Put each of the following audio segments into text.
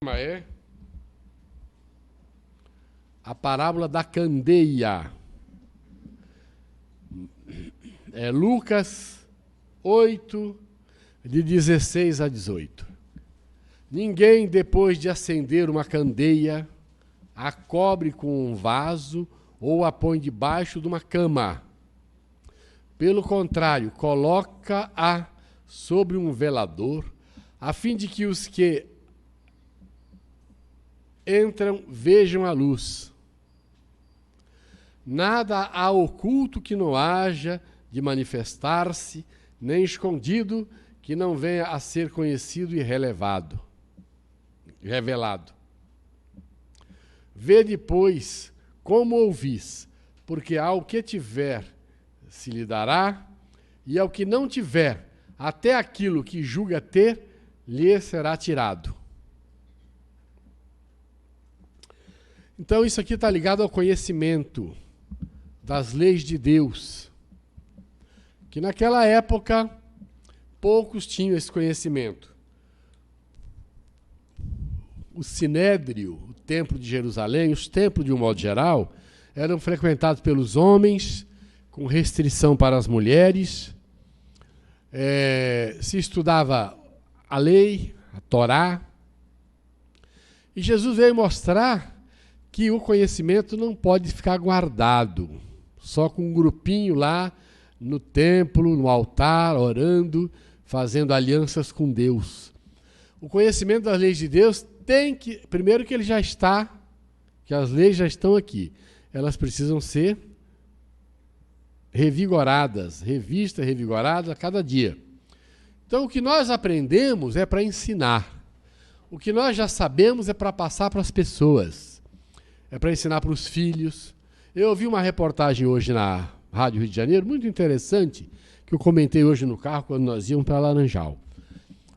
É a parábola da candeia. É Lucas 8, de 16 a 18. Ninguém, depois de acender uma candeia, a cobre com um vaso ou a põe debaixo de uma cama. Pelo contrário, coloca-a sobre um velador, a fim de que os que entram vejam a luz. Nada há oculto que não haja de manifestar-se, nem escondido que não venha a ser conhecido e revelado. Vede, pois, como ouvis, porque ao que tiver se lhe dará, e ao que não tiver, até aquilo que julga ter, lhe será tirado. Então isso aqui está ligado ao conhecimento das leis de Deus, que naquela época poucos tinham esse conhecimento. O Sinédrio, o Templo de Jerusalém, os templos de um modo geral, eram frequentados pelos homens, com restrição para as mulheres. Se estudava a lei, a Torá, e Jesus veio mostrar que o conhecimento não pode ficar guardado, só com um grupinho lá no templo, no altar, orando, fazendo alianças com Deus. O conhecimento das leis de Deus tem que, primeiro que ele já está, que as leis já estão aqui, elas precisam ser revigoradas, revistas, revigoradas a cada dia. Então o que nós aprendemos é para ensinar. O que nós já sabemos é para passar para as pessoas. É para ensinar para os filhos. Eu ouvi uma reportagem hoje na Rádio Rio de Janeiro, muito interessante, que eu comentei hoje no carro quando nós íamos para Laranjal.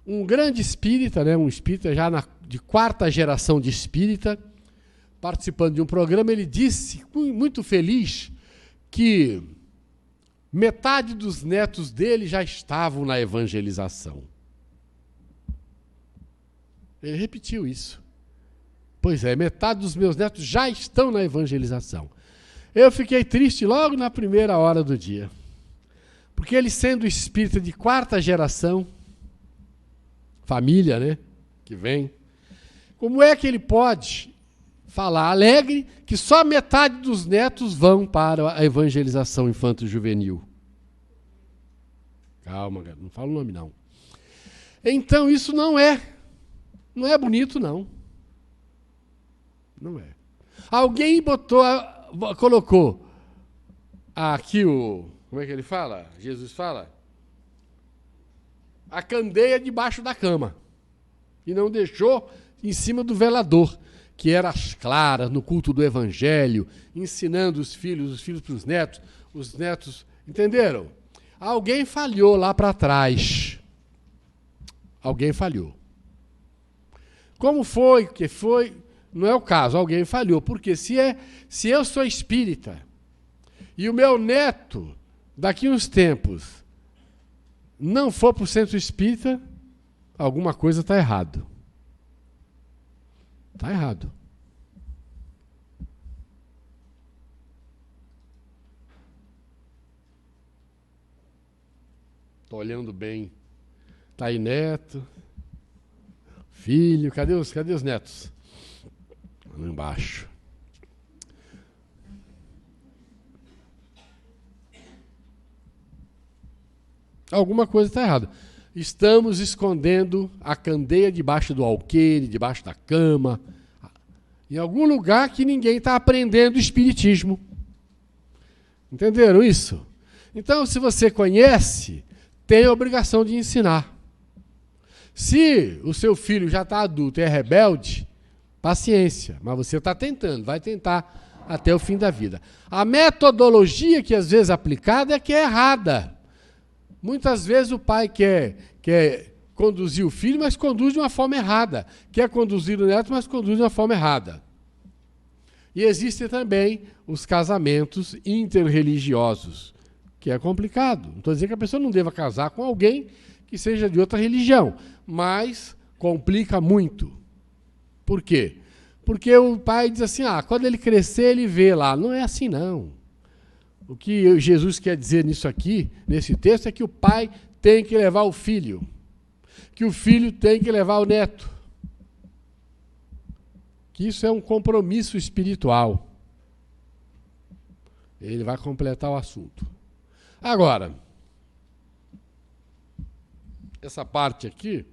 Um grande espírita, um espírita já de quarta geração de espírita, participando de um programa, ele disse, muito feliz, que metade dos netos dele já estavam na evangelização. Ele repetiu isso. Pois é, metade dos meus netos já estão na evangelização. Eu fiquei triste logo na primeira hora do dia. Porque ele, sendo espírita de quarta geração, família, que vem, como é que ele pode falar alegre que só metade dos netos vão para a evangelização infanto-juvenil? Calma, não fala o nome não. Então isso não é bonito não. Não é. Alguém colocou aqui como é que ele fala? Jesus fala? A candeia debaixo da cama. E não deixou em cima do velador, que era às claras, no culto do evangelho, ensinando os filhos para os netos, entenderam? Alguém falhou lá para trás. Alguém falhou. Como foi? Que foi? Não é o caso, alguém falhou. Porque se eu sou espírita e o meu neto, daqui uns tempos, não for para o centro espírita, alguma coisa está errado. Está errado. Estou olhando bem. Está aí neto, filho, cadê os netos? Lá embaixo. Alguma coisa está errada. Estamos escondendo a candeia debaixo do alqueire, debaixo da cama, em algum lugar que ninguém está aprendendo espiritismo. Entenderam isso? Então, se você conhece, tem a obrigação de ensinar. Se o seu filho já está adulto e é rebelde, paciência, mas você está tentando, vai tentar até o fim da vida. A metodologia que às vezes é aplicada é que é errada. Muitas vezes o pai quer conduzir o filho, mas conduz de uma forma errada. Quer conduzir o neto, mas conduz de uma forma errada. E existem também os casamentos interreligiosos, que é complicado. Não estou dizendo que a pessoa não deva casar com alguém que seja de outra religião, mas complica muito. Por quê? Porque o pai diz assim, quando ele crescer, ele vê lá. Não é assim, não. O que Jesus quer dizer nisso aqui, nesse texto, é que o pai tem que levar o filho. Que o filho tem que levar o neto. Que isso é um compromisso espiritual. Ele vai completar o assunto. Agora, essa parte aqui,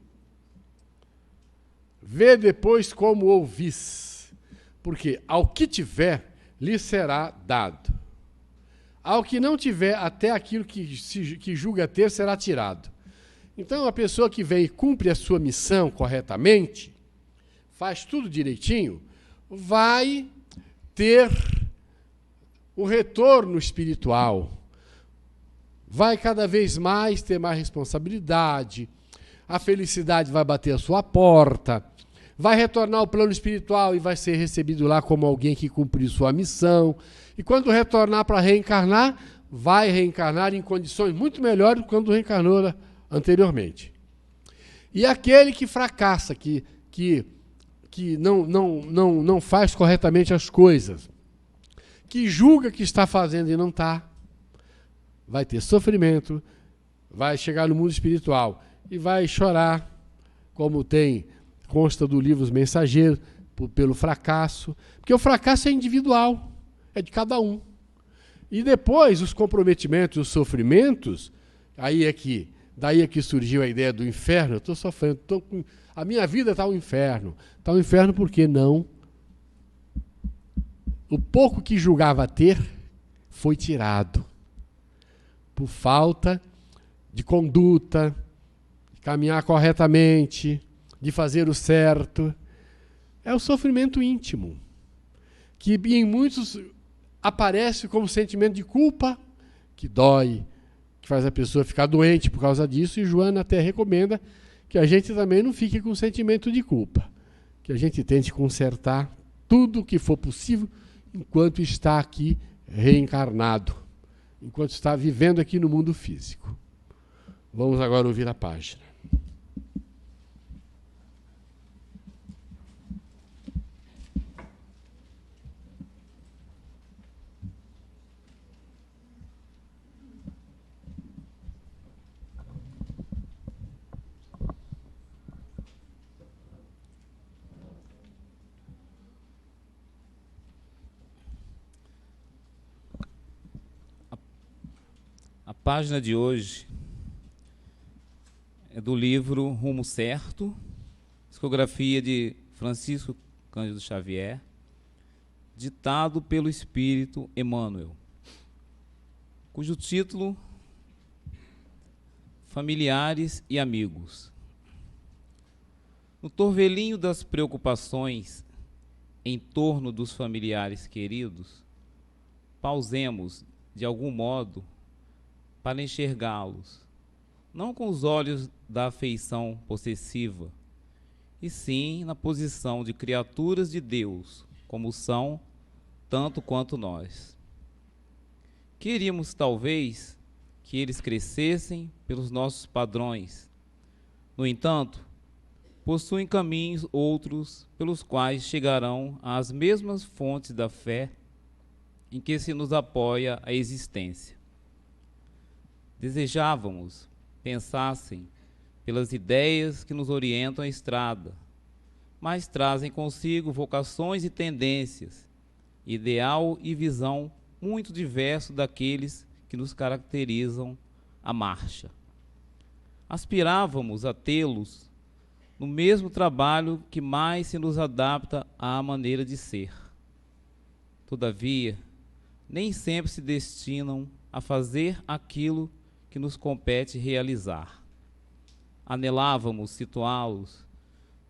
vê depois como ouvis, porque ao que tiver, lhe será dado. Ao que não tiver, até aquilo que julga ter, será tirado. Então, a pessoa que vem e cumpre a sua missão corretamente, faz tudo direitinho, vai ter um retorno espiritual. Vai cada vez mais ter mais responsabilidade, a felicidade vai bater a sua porta, vai retornar ao plano espiritual e vai ser recebido lá como alguém que cumpriu sua missão. E quando retornar para reencarnar, vai reencarnar em condições muito melhores do que quando reencarnou anteriormente. E aquele que fracassa, que não faz corretamente as coisas, que julga que está fazendo e não está, vai ter sofrimento, vai chegar no mundo espiritual e vai chorar, como consta do livro Os Mensageiros, pelo fracasso, porque o fracasso é individual, é de cada um. E depois os comprometimentos, os sofrimentos, daí é que surgiu a ideia do inferno. Eu estou sofrendo, a minha vida está um inferno. Está um inferno porque não? O pouco que julgava ter foi tirado. Por falta de conduta, de caminhar corretamente, de fazer o certo. É o sofrimento íntimo, que em muitos aparece como sentimento de culpa, que dói, que faz a pessoa ficar doente por causa disso, e Joana até recomenda que a gente também não fique com sentimento de culpa, que a gente tente consertar tudo o que for possível enquanto está aqui reencarnado, enquanto está vivendo aqui no mundo físico. Vamos agora ouvir a página. A página de hoje é do livro Rumo Certo, psicografia de Francisco Cândido Xavier, ditado pelo Espírito Emmanuel, cujo título: Familiares e Amigos. No torvelinho das preocupações em torno dos familiares queridos, pausemos, de algum modo, para enxergá-los, não com os olhos da afeição possessiva, e sim na posição de criaturas de Deus, como são, tanto quanto nós. Queríamos, talvez, que eles crescessem pelos nossos padrões. No entanto, possuem caminhos outros pelos quais chegarão às mesmas fontes da fé em que se nos apoia a existência. Desejávamos pensassem pelas ideias que nos orientam a estrada, mas trazem consigo vocações e tendências, ideal e visão muito diverso daqueles que nos caracterizam a marcha. Aspirávamos a tê-los no mesmo trabalho que mais se nos adapta à maneira de ser. Todavia, nem sempre se destinam a fazer aquilo que nos compete realizar. Anelávamos situá-los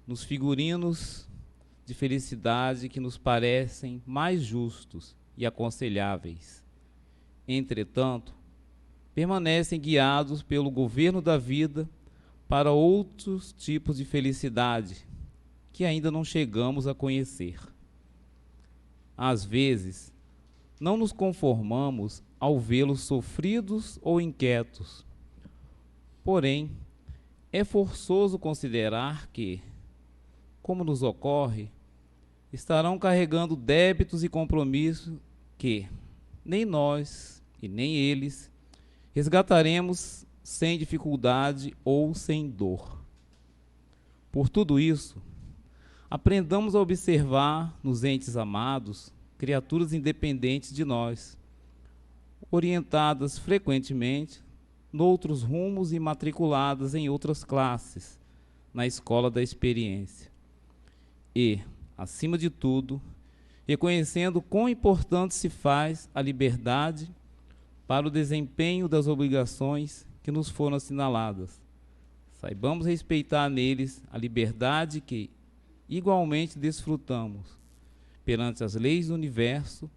nos figurinos de felicidade que nos parecem mais justos e aconselháveis. Entretanto, permanecem guiados pelo governo da vida para outros tipos de felicidade que ainda não chegamos a conhecer. Às vezes, não nos conformamos ao vê-los sofridos ou inquietos. Porém, é forçoso considerar que, como nos ocorre estarão carregando débitos e compromissos que nem nós e nem eles resgataremos sem dificuldade ou sem dor. Por tudo isso, aprendamos a observar nos entes amados criaturas independentes de nós, orientadas frequentemente noutros rumos e matriculadas em outras classes, na escola da experiência. E, acima de tudo, reconhecendo quão importante se faz a liberdade para o desempenho das obrigações que nos foram assinaladas. Saibamos respeitar neles a liberdade que igualmente desfrutamos perante as leis do universo,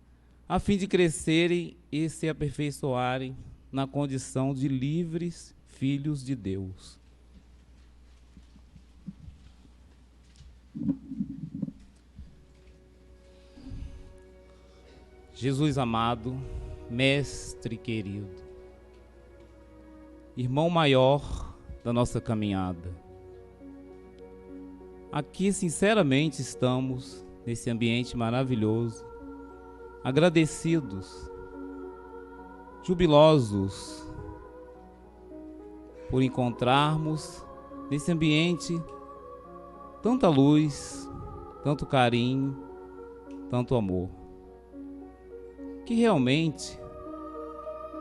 a fim de crescerem e se aperfeiçoarem na condição de livres filhos de Deus. Jesus amado, mestre querido, irmão maior da nossa caminhada, aqui sinceramente estamos nesse ambiente maravilhoso, agradecidos, jubilosos por encontrarmos nesse ambiente tanta luz, tanto carinho, tanto amor. Que realmente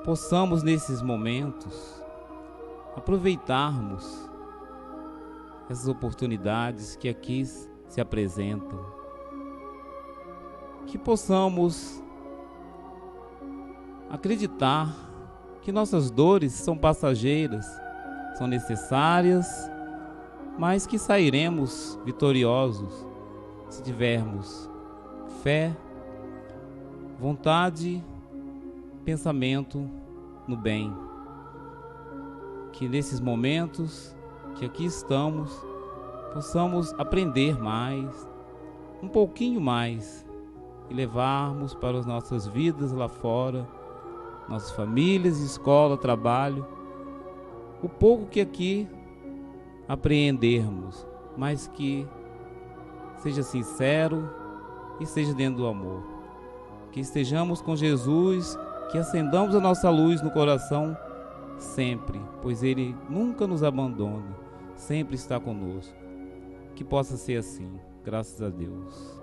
possamos nesses momentos aproveitarmos essas oportunidades que aqui se apresentam. Que possamos acreditar que nossas dores são passageiras, são necessárias, mas que sairemos vitoriosos se tivermos fé, vontade, pensamento no bem. Que nesses momentos que aqui estamos, possamos aprender mais, um pouquinho mais, e levarmos para as nossas vidas lá fora, nossas famílias, escola, trabalho, o pouco que aqui apreendermos, mas que seja sincero e seja dentro do amor. Que estejamos com Jesus, que acendamos a nossa luz no coração sempre, pois Ele nunca nos abandona, sempre está conosco. Que possa ser assim, graças a Deus.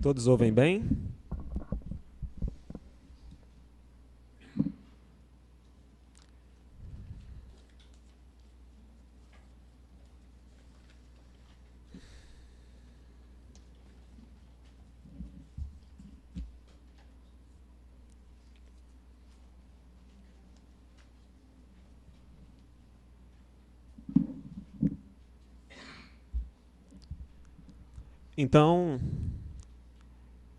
Todos ouvem bem? Então,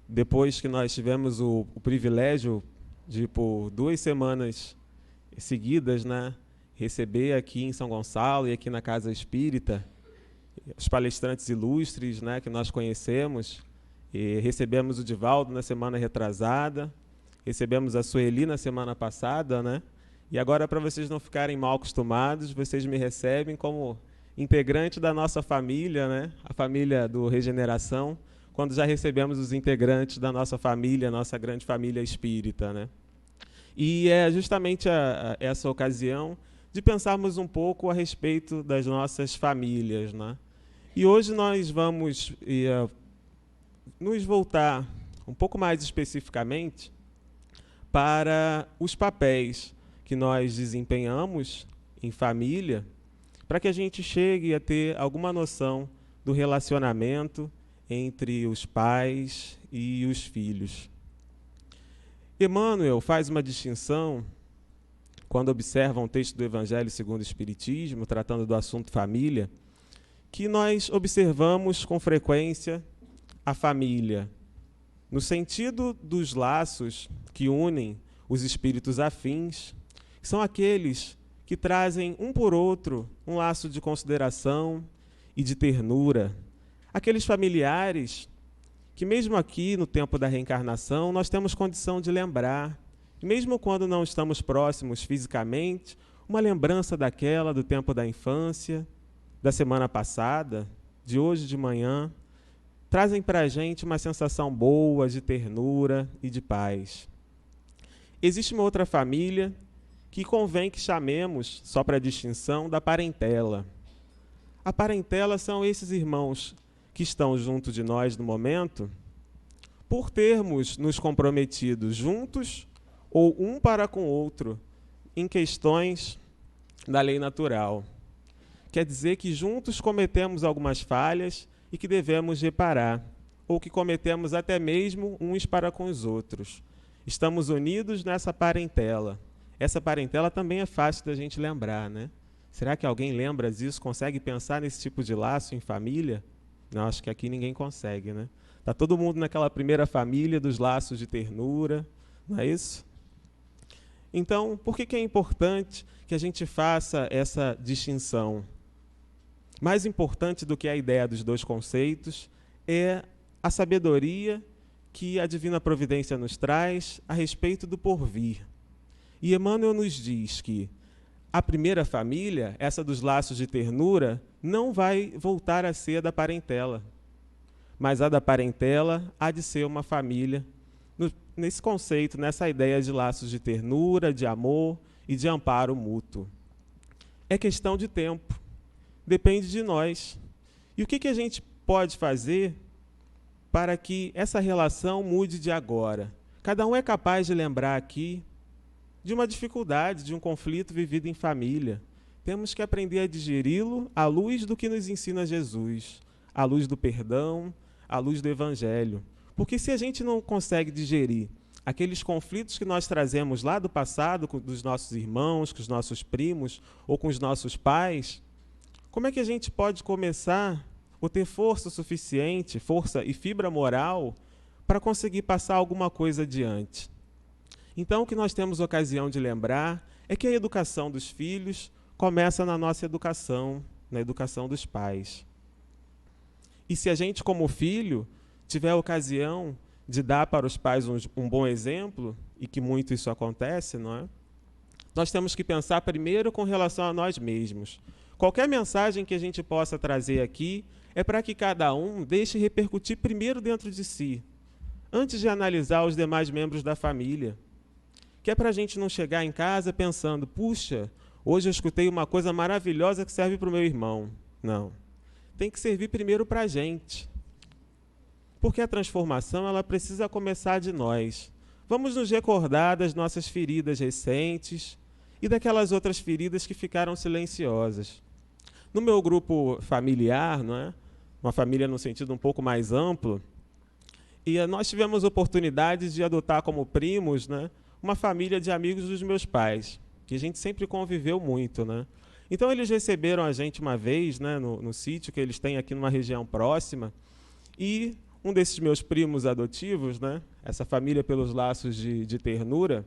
depois que nós tivemos o privilégio de, por 2 semanas seguidas, né, receber aqui em São Gonçalo e aqui na Casa Espírita os palestrantes ilustres, né, que nós conhecemos, e recebemos o Divaldo na semana retrasada, recebemos a Sueli na semana passada, né, e agora, para vocês não ficarem mal acostumados, vocês me recebem como integrante da nossa família, né, a família do Regeneração, quando já recebemos os integrantes da nossa família, nossa grande família espírita, né? E é justamente essa ocasião de pensarmos um pouco a respeito das nossas famílias, né? E hoje nós vamos nos voltar um pouco mais especificamente para os papéis que nós desempenhamos em família, para que a gente chegue a ter alguma noção do relacionamento entre os pais e os filhos. Emmanuel faz uma distinção, quando observa um texto do Evangelho segundo o Espiritismo, tratando do assunto família, que nós observamos com frequência a família, no sentido dos laços que unem os espíritos afins, que são aqueles que que trazem um por outro um laço de consideração e de ternura. Aqueles familiares que mesmo aqui no tempo da reencarnação nós temos condição de lembrar, mesmo quando não estamos próximos fisicamente, uma lembrança daquela do tempo da infância, da semana passada, de hoje de manhã, trazem para a gente uma sensação boa de ternura e de paz. Existe uma outra família que convém que chamemos, só para distinção, da parentela. A parentela são esses irmãos que estão junto de nós no momento, por termos nos comprometido juntos ou um para com o outro em questões da lei natural. Quer dizer que juntos cometemos algumas falhas e que devemos reparar, ou que cometemos até mesmo uns para com os outros. Estamos unidos nessa parentela. Essa parentela também é fácil da gente lembrar, né? Será que alguém lembra disso? Consegue pensar nesse tipo de laço em família? Não, acho que aqui ninguém consegue, né? Está todo mundo naquela primeira família dos laços de ternura, não é isso? Então, por que é importante que a gente faça essa distinção? Mais importante do que a ideia dos dois conceitos é a sabedoria que a Divina Providência nos traz a respeito do porvir. E Emmanuel nos diz que a primeira família, essa dos laços de ternura, não vai voltar a ser a da parentela. Mas a da parentela há de ser uma família, nesse conceito, nessa ideia de laços de ternura, de amor e de amparo mútuo. É questão de tempo, depende de nós. E o que a gente pode fazer para que essa relação mude de agora? Cada um é capaz de lembrar aqui de uma dificuldade, de um conflito vivido em família. Temos que aprender a digeri-lo à luz do que nos ensina Jesus, à luz do perdão, à luz do Evangelho. Porque se a gente não consegue digerir aqueles conflitos que nós trazemos lá do passado, dos nossos irmãos, com os nossos primos ou com os nossos pais, como é que a gente pode começar ou ter força suficiente, força e fibra moral, para conseguir passar alguma coisa adiante? Então, o que nós temos ocasião de lembrar é que a educação dos filhos começa na nossa educação, na educação dos pais. E se a gente, como filho, tiver a ocasião de dar para os pais um bom exemplo, e que muito isso acontece, não é? Nós temos que pensar primeiro com relação a nós mesmos. Qualquer mensagem que a gente possa trazer aqui é para que cada um deixe repercutir primeiro dentro de si, antes de analisar os demais membros da família. Que é para a gente não chegar em casa pensando, puxa, hoje eu escutei uma coisa maravilhosa que serve para o meu irmão. Não. Tem que servir primeiro para a gente. Porque a transformação ela precisa começar de nós. Vamos nos recordar das nossas feridas recentes e daquelas outras feridas que ficaram silenciosas. No meu grupo familiar, não é? Uma família no sentido um pouco mais amplo, e nós tivemos oportunidade de adotar como primos, né, uma família de amigos dos meus pais, que a gente sempre conviveu muito, né? Então eles receberam a gente uma vez, né, no sítio que eles têm aqui numa região próxima, e um desses meus primos adotivos, né, essa família pelos laços de ternura,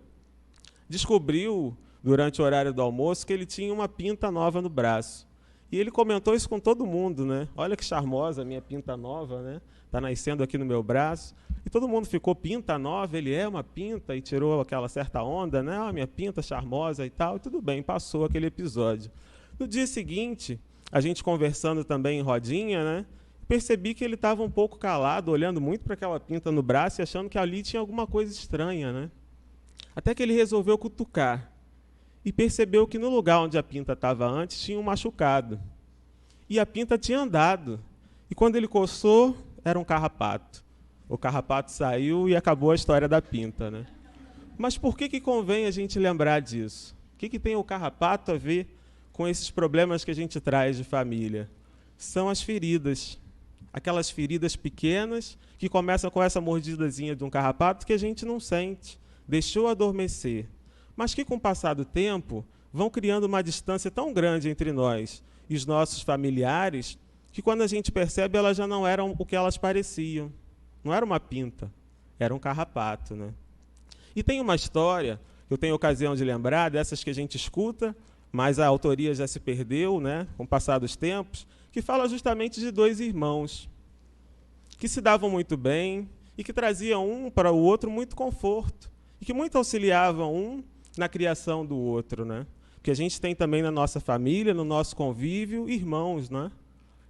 descobriu durante o horário do almoço que ele tinha uma pinta nova no braço. E ele comentou isso com todo mundo, né? Olha que charmosa a minha pinta nova, né? Está nascendo aqui no meu braço. E todo mundo ficou, pinta nova, ele é uma pinta, e tirou aquela certa onda, né? Ah, minha pinta charmosa e tal, e tudo bem, passou aquele episódio. No dia seguinte, a gente conversando também em rodinha, né? Percebi que ele estava um pouco calado, olhando muito para aquela pinta no braço e achando que ali tinha alguma coisa estranha, né? Até que ele resolveu cutucar. E percebeu que no lugar onde a pinta estava antes tinha um machucado. E a pinta tinha andado. E quando ele coçou, era um carrapato. O carrapato saiu e acabou a história da pinta, né? Mas por que convém a gente lembrar disso? O que tem o carrapato a ver com esses problemas que a gente traz de família? São as feridas. Aquelas feridas pequenas que começam com essa mordidazinha de um carrapato que a gente não sente. Deixou adormecer. Mas que, com o passar do tempo, vão criando uma distância tão grande entre nós e os nossos familiares, que quando a gente percebe, elas já não eram o que elas pareciam. Não era uma pinta, era um carrapato, né? E tem uma história, que eu tenho ocasião de lembrar, dessas que a gente escuta, mas a autoria já se perdeu, né, com o passar dos tempos, que fala justamente de dois irmãos que se davam muito bem e que traziam um para o outro muito conforto e que muito auxiliavam um na criação do outro, né? Porque a gente tem também na nossa família, no nosso convívio, irmãos, né,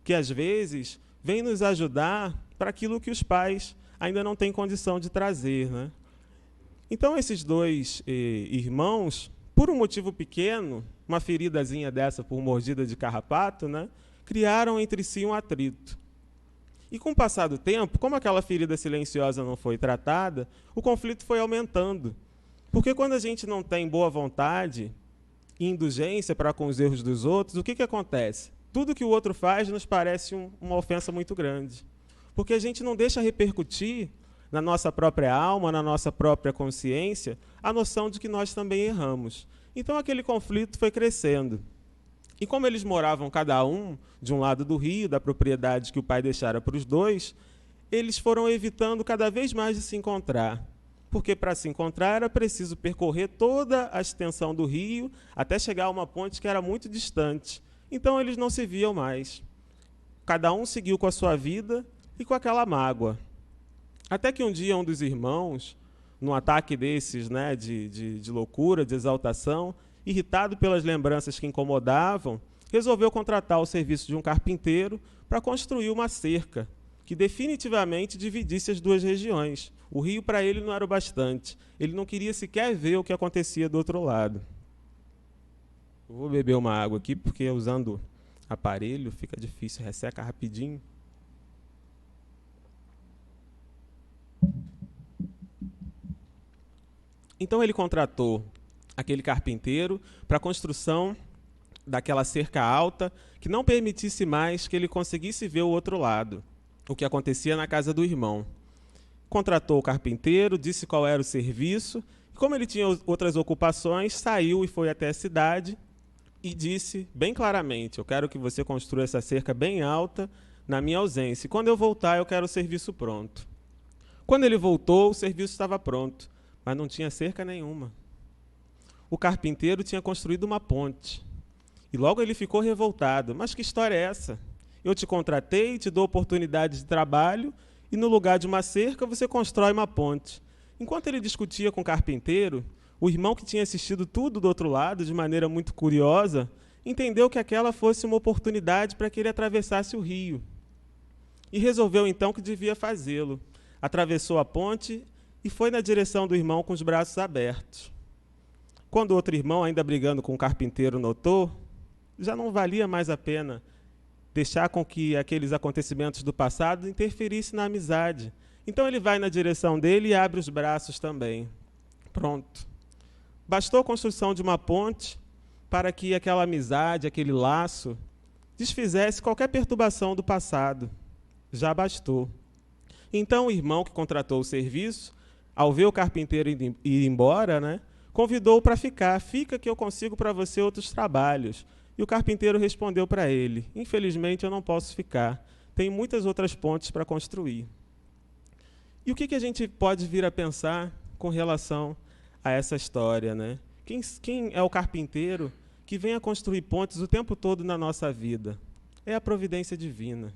que às vezes vêm nos ajudar para aquilo que os pais ainda não têm condição de trazer, né? Então, esses dois irmãos, por um motivo pequeno, uma feridazinha dessa por mordida de carrapato, né, criaram entre si um atrito. E com o passar do tempo, como aquela ferida silenciosa não foi tratada, o conflito foi aumentando. Porque quando a gente não tem boa vontade e indulgência para com os erros dos outros, o que acontece? Tudo que o outro faz nos parece uma ofensa muito grande. Porque a gente não deixa repercutir na nossa própria alma, na nossa própria consciência, a noção de que nós também erramos. Então aquele conflito foi crescendo. E como eles moravam cada um de um lado do rio, da propriedade que o pai deixara para os dois, eles foram evitando cada vez mais de se encontrar. Porque para se encontrar era preciso percorrer toda a extensão do rio até chegar a uma ponte que era muito distante. Então eles não se viam mais. Cada um seguiu com a sua vida e com aquela mágoa. Até que um dia um dos irmãos, num ataque desses, né, de loucura, de exaltação, irritado pelas lembranças que incomodavam, resolveu contratar o serviço de um carpinteiro para construir uma cerca que definitivamente dividisse as duas regiões. O rio, para ele, não era o bastante. Ele não queria sequer ver o que acontecia do outro lado. Eu vou beber uma água aqui, porque usando aparelho fica difícil, resseca rapidinho. Então ele contratou aquele carpinteiro para a construção daquela cerca alta que não permitisse mais que ele conseguisse ver o outro lado, o que acontecia na casa do irmão. Contratou o carpinteiro, disse qual era o serviço, e como ele tinha outras ocupações, saiu e foi até a cidade e disse bem claramente: eu quero que você construa essa cerca bem alta na minha ausência, e quando eu voltar eu quero o serviço pronto. Quando ele voltou, o serviço estava pronto, mas não tinha cerca nenhuma. O carpinteiro tinha construído uma ponte. E logo ele ficou revoltado. Mas que história é essa? Eu te contratei, te dou oportunidade de trabalho, e no lugar de uma cerca você constrói uma ponte. Enquanto ele discutia com o carpinteiro, o irmão que tinha assistido tudo do outro lado, de maneira muito curiosa, entendeu que aquela fosse uma oportunidade para que ele atravessasse o rio. E resolveu então que devia fazê-lo. Atravessou a ponte e foi na direção do irmão com os braços abertos. Quando o outro irmão, ainda brigando com o carpinteiro, notou, já não valia mais a pena deixar com que aqueles acontecimentos do passado interferissem na amizade. Então ele vai na direção dele e abre os braços também. Pronto. Bastou a construção de uma ponte para que aquela amizade, aquele laço, desfizesse qualquer perturbação do passado. Já bastou. Então o irmão que contratou o serviço, ao ver o carpinteiro ir embora, né, convidou-o para ficar. Fica que eu consigo para você outros trabalhos. E o carpinteiro respondeu para ele: infelizmente eu não posso ficar. Tem muitas outras pontes para construir. E o que a gente pode vir a pensar com relação a essa história, né? Quem é o carpinteiro que vem a construir pontes o tempo todo na nossa vida? É a providência divina.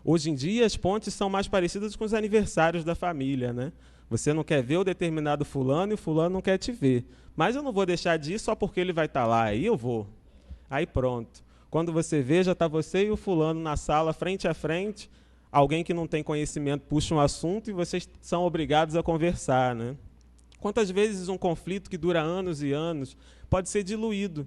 Hoje em dia, as pontes são mais parecidas com os aniversários da família, né? Você não quer ver o determinado fulano e o fulano não quer te ver. Mas eu não vou deixar de ir só porque ele vai estar lá. Aí eu vou. Aí pronto. Quando você vê, já está você e o fulano na sala, frente a frente. Alguém que não tem conhecimento puxa um assunto e vocês são obrigados a conversar, né? Quantas vezes um conflito que dura anos e anos pode ser diluído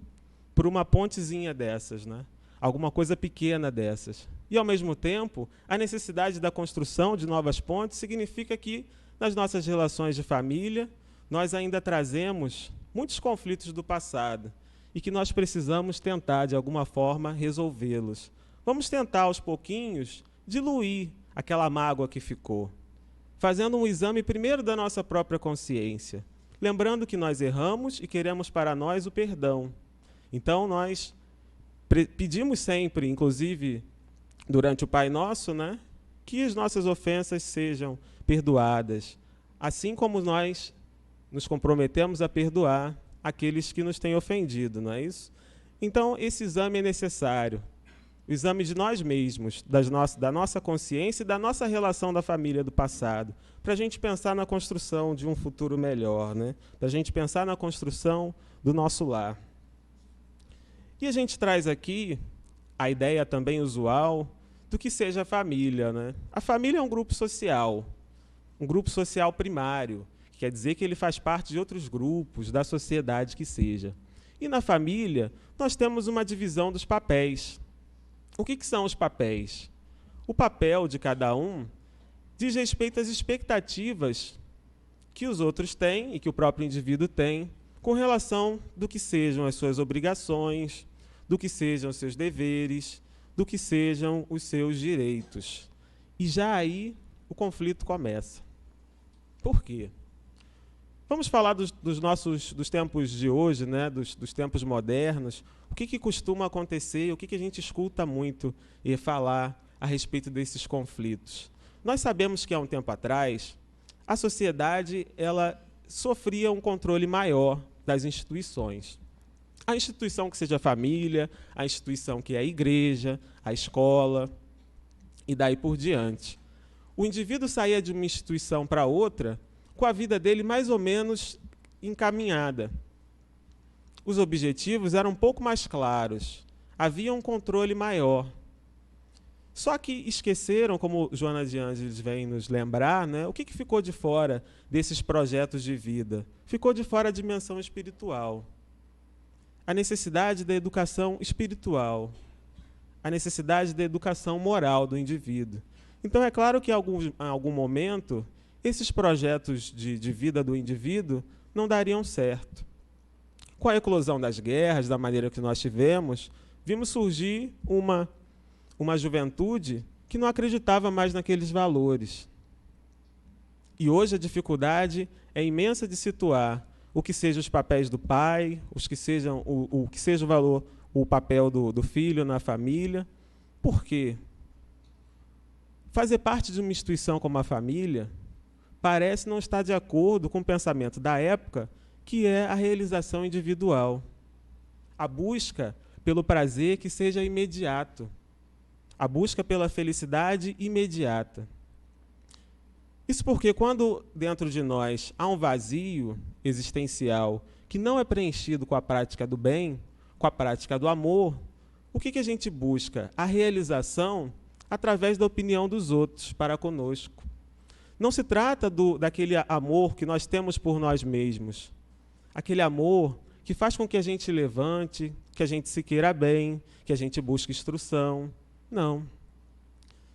por uma pontezinha dessas, né? Alguma coisa pequena dessas. E, ao mesmo tempo, a necessidade da construção de novas pontes significa que, nas nossas relações de família, nós ainda trazemos muitos conflitos do passado e que nós precisamos tentar, de alguma forma, resolvê-los. Vamos tentar, aos pouquinhos, diluir aquela mágoa que ficou, fazendo um exame primeiro da nossa própria consciência, lembrando que nós erramos e queremos para nós o perdão. Então, nós pedimos sempre, inclusive durante o Pai Nosso, né, que as nossas ofensas sejam perdoadas, assim como nós nos comprometemos a perdoar aqueles que nos têm ofendido, não é isso? Então, esse exame é necessário. O exame de nós mesmos, da nossa consciência e da nossa relação da família do passado, para a gente pensar na construção de um futuro melhor, né? Para a gente pensar na construção do nosso lar. E a gente traz aqui a ideia também usual do que seja a família, né? A família é um grupo social primário, que quer dizer que ele faz parte de outros grupos, da sociedade que seja. E na família, nós temos uma divisão dos papéis. O que são os papéis? O papel de cada um diz respeito às expectativas que os outros têm e que o próprio indivíduo tem com relação do que sejam as suas obrigações, do que sejam os seus deveres, do que sejam os seus direitos. E já aí o conflito começa. Por quê? Vamos falar dos tempos de hoje, né? dos tempos modernos. O que costuma acontecer, o que a gente escuta muito e falar a respeito desses conflitos? Nós sabemos que há um tempo atrás, a sociedade ela sofria um controle maior das instituições. A instituição que seja a família, a instituição que é a igreja, a escola, e daí por diante. O indivíduo saía de uma instituição para outra com a vida dele mais ou menos encaminhada. Os objetivos eram um pouco mais claros, havia um controle maior. Só que esqueceram, como Joana de Ângeles vem nos lembrar, né, o que ficou de fora desses projetos de vida? Ficou de fora a dimensão espiritual. A necessidade da educação espiritual, a necessidade da educação moral do indivíduo. Então, é claro que em algum momento, esses projetos de vida do indivíduo não dariam certo. Com a eclosão das guerras, da maneira que nós tivemos, vimos surgir uma juventude que não acreditava mais naqueles valores. E hoje a dificuldade é imensa de situar o que sejam os papéis do pai, o que seja o papel do filho na família. Por quê? Fazer parte de uma instituição como a família parece não estar de acordo com o pensamento da época, que é a realização individual. A busca pelo prazer que seja imediato. A busca pela felicidade imediata. Isso porque quando dentro de nós há um vazio existencial que não é preenchido com a prática do bem, com a prática do amor, o que a gente busca? A realização através da opinião dos outros para conosco. Não se trata daquele amor que nós temos por nós mesmos. Aquele amor que faz com que a gente levante, que a gente se queira bem, que a gente busque instrução. Não.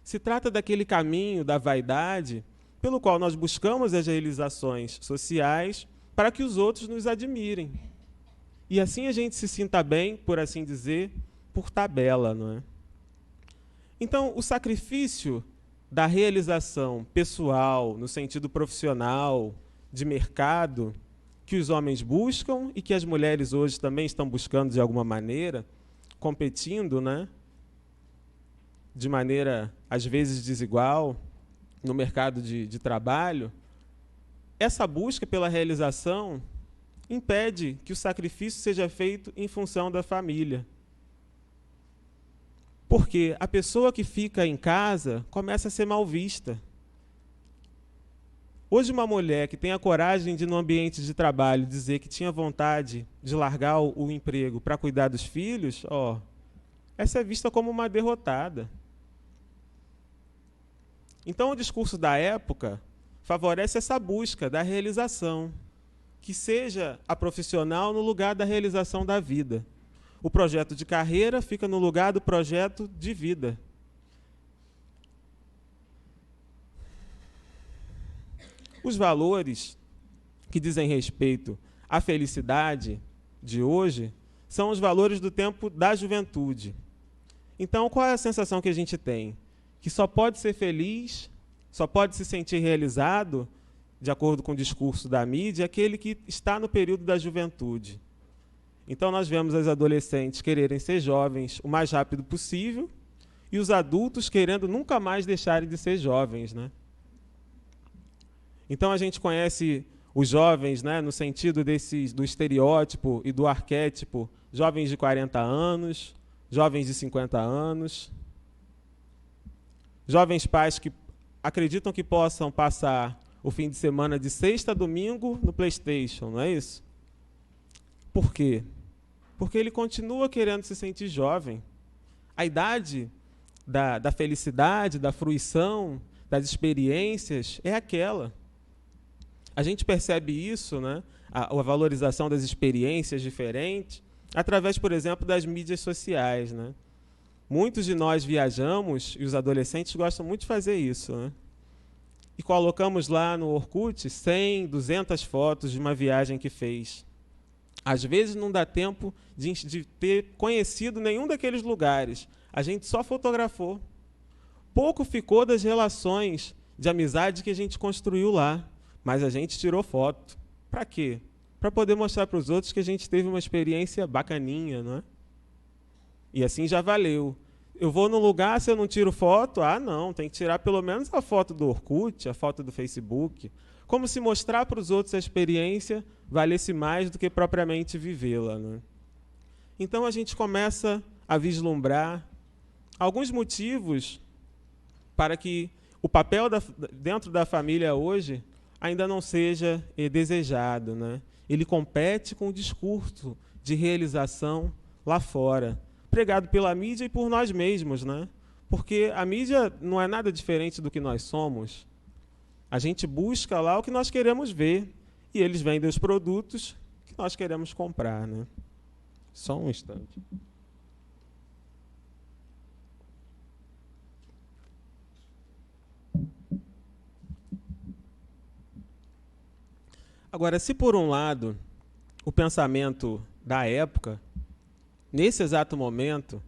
Se trata daquele caminho da vaidade pelo qual nós buscamos as realizações sociais para que os outros nos admirem. E assim a gente se sinta bem, por assim dizer, por tabela, não é? Então, o sacrifício da realização pessoal, no sentido profissional, de mercado, que os homens buscam e que as mulheres hoje também estão buscando de alguma maneira, competindo, né? De maneira, às vezes, desigual, no mercado de trabalho, essa busca pela realização impede que o sacrifício seja feito em função da família. Porque a pessoa que fica em casa começa a ser mal vista. Hoje, uma mulher que tem a coragem de, no ambiente de trabalho, dizer que tinha vontade de largar o emprego para cuidar dos filhos, essa é vista como uma derrotada. Então, o discurso da época favorece essa busca da realização, que seja a profissional no lugar da realização da vida. O projeto de carreira fica no lugar do projeto de vida. Os valores que dizem respeito à felicidade de hoje são os valores do tempo da juventude. Então, qual é a sensação que a gente tem? Que só pode ser feliz, só pode se sentir realizado, de acordo com o discurso da mídia, aquele que está no período da juventude. Então, nós vemos as adolescentes quererem ser jovens o mais rápido possível e os adultos querendo nunca mais deixarem de ser jovens, né? Então, a gente conhece os jovens, né, no sentido do estereótipo e do arquétipo, jovens de 40 anos, jovens de 50 anos, jovens pais que acreditam que possam passar o fim de semana de sexta a domingo no PlayStation, não é isso? Por quê? Porque ele continua querendo se sentir jovem. A idade da felicidade, da fruição, das experiências é aquela. A gente percebe isso, né? A valorização das experiências diferentes, através, por exemplo, das mídias sociais, né? Muitos de nós viajamos, e os adolescentes gostam muito de fazer isso, né? E colocamos lá no Orkut 100, 200 fotos de uma viagem que fez. Às vezes não dá tempo de ter conhecido nenhum daqueles lugares. A gente só fotografou. Pouco ficou das relações de amizade que a gente construiu lá, mas a gente tirou foto. Para quê? Para poder mostrar para os outros que a gente teve uma experiência bacaninha, não é? E assim já valeu. Eu vou num lugar, se eu não tiro foto, não, tem que tirar pelo menos a foto do Orkut, a foto do Facebook. Como se mostrar para os outros a experiência valesse mais do que propriamente vivê-la, né? Então a gente começa a vislumbrar alguns motivos para que o papel dentro da família hoje ainda não seja desejado, né? Ele compete com o discurso de realização lá fora, pregado pela mídia e por nós mesmos, né? Porque a mídia não é nada diferente do que nós somos. A gente busca lá o que nós queremos ver e eles vendem os produtos que nós queremos comprar, né? Só um instante. Agora, se por um lado o pensamento da época, nesse exato momento,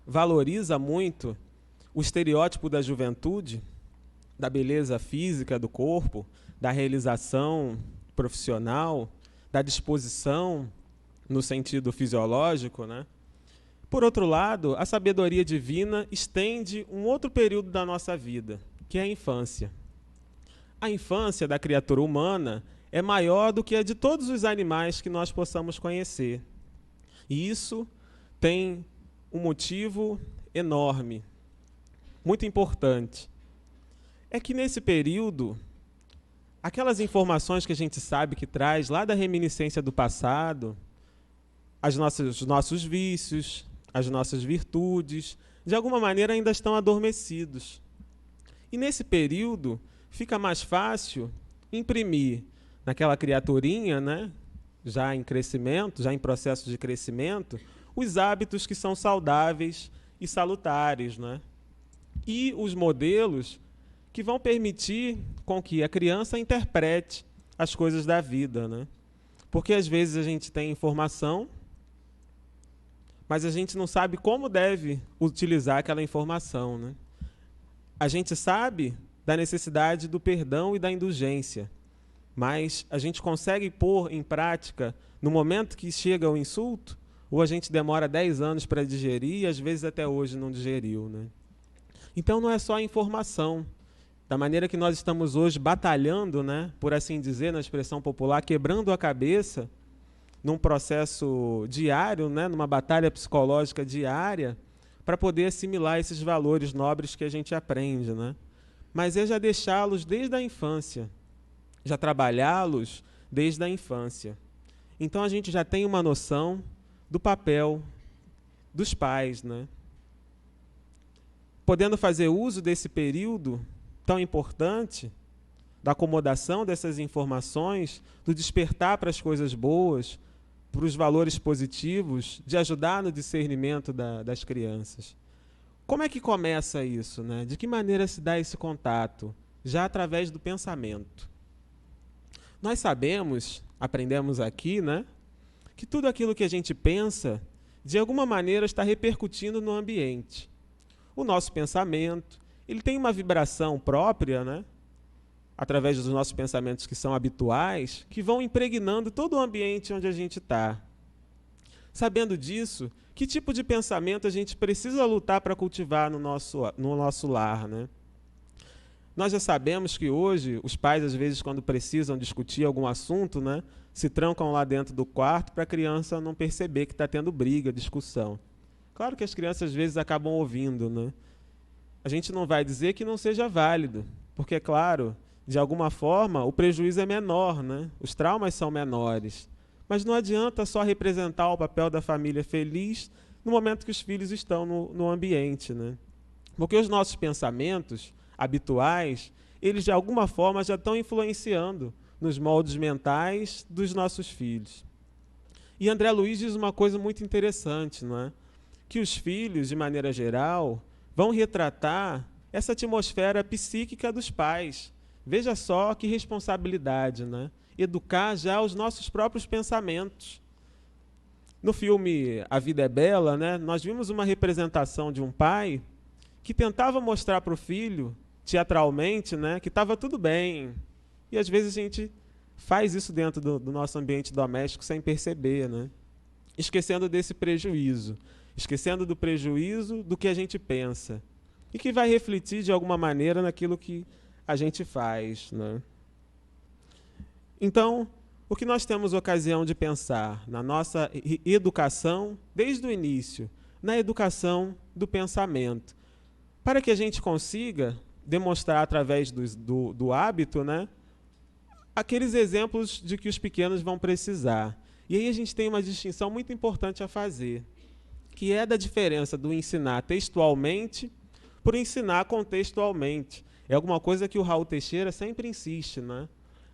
valoriza muito o estereótipo da juventude, da beleza física do corpo, da realização profissional, da disposição no sentido fisiológico, né? Por outro lado, a sabedoria divina estende um outro período da nossa vida, que é a infância. A infância da criatura humana é maior do que a de todos os animais que nós possamos conhecer. E isso tem um motivo enorme, muito importante. É que nesse período, aquelas informações que a gente sabe que traz lá da reminiscência do passado, os nossos vícios, as nossas virtudes, de alguma maneira ainda estão adormecidos. E nesse período, fica mais fácil imprimir naquela criaturinha, né, já em crescimento, já em processo de crescimento, os hábitos que são saudáveis e salutares, né? E os modelos que vão permitir com que a criança interprete as coisas da vida, né? Porque às vezes a gente tem informação, mas a gente não sabe como deve utilizar aquela informação, né? A gente sabe da necessidade do perdão e da indulgência, mas a gente consegue pôr em prática no momento que chega o insulto, ou a gente demora 10 anos para digerir e às vezes até hoje não digeriu, né? Então não é só a informação. Da maneira que nós estamos hoje batalhando, né, por assim dizer, na expressão popular, quebrando a cabeça num processo diário, né, numa batalha psicológica diária, para poder assimilar esses valores nobres que a gente aprende, né? Mas é já deixá-los desde a infância, já trabalhá-los desde a infância. Então a gente já tem uma noção do papel dos pais, né? Podendo fazer uso desse período tão importante, da acomodação dessas informações, do despertar para as coisas boas, para os valores positivos, de ajudar no discernimento das crianças. Como é que começa isso, né? De que maneira se dá esse contato? Já através do pensamento. Nós sabemos, aprendemos aqui, né, que tudo aquilo que a gente pensa, de alguma maneira está repercutindo no ambiente. O nosso pensamento, ele tem uma vibração própria, né, através dos nossos pensamentos que são habituais, que vão impregnando todo o ambiente onde a gente está. Sabendo disso, que tipo de pensamento a gente precisa lutar para cultivar no nosso lar, né? Nós já sabemos que hoje os pais, às vezes, quando precisam discutir algum assunto, né, se trancam lá dentro do quarto para a criança não perceber que está tendo briga, discussão. Claro que as crianças, às vezes, acabam ouvindo, né? A gente não vai dizer que não seja válido, porque, claro, de alguma forma, o prejuízo é menor, né? Os traumas são menores. Mas não adianta só representar o papel da família feliz no momento que os filhos estão no ambiente, né? Porque os nossos pensamentos habituais, eles de alguma forma já estão influenciando nos moldes mentais dos nossos filhos. E André Luiz diz uma coisa muito interessante, não é? Que os filhos, de maneira geral, vão retratar essa atmosfera psíquica dos pais. Veja só que responsabilidade, né? Educar já os nossos próprios pensamentos. No filme A Vida é Bela, né, nós vimos uma representação de um pai que tentava mostrar para o filho, teatralmente, né, que estava tudo bem. E às vezes a gente faz isso dentro do nosso ambiente doméstico sem perceber, né? Esquecendo desse prejuízo. Esquecendo do prejuízo do que a gente pensa. E que vai refletir de alguma maneira naquilo que a gente faz, né? Então, o que nós temos ocasião de pensar na nossa educação, desde o início, na educação do pensamento, para que a gente consiga demonstrar através do hábito, né, aqueles exemplos de que os pequenos vão precisar. E aí a gente tem uma distinção muito importante a fazer, que é da diferença do ensinar textualmente por ensinar contextualmente. É alguma coisa que o Raul Teixeira sempre insiste, né?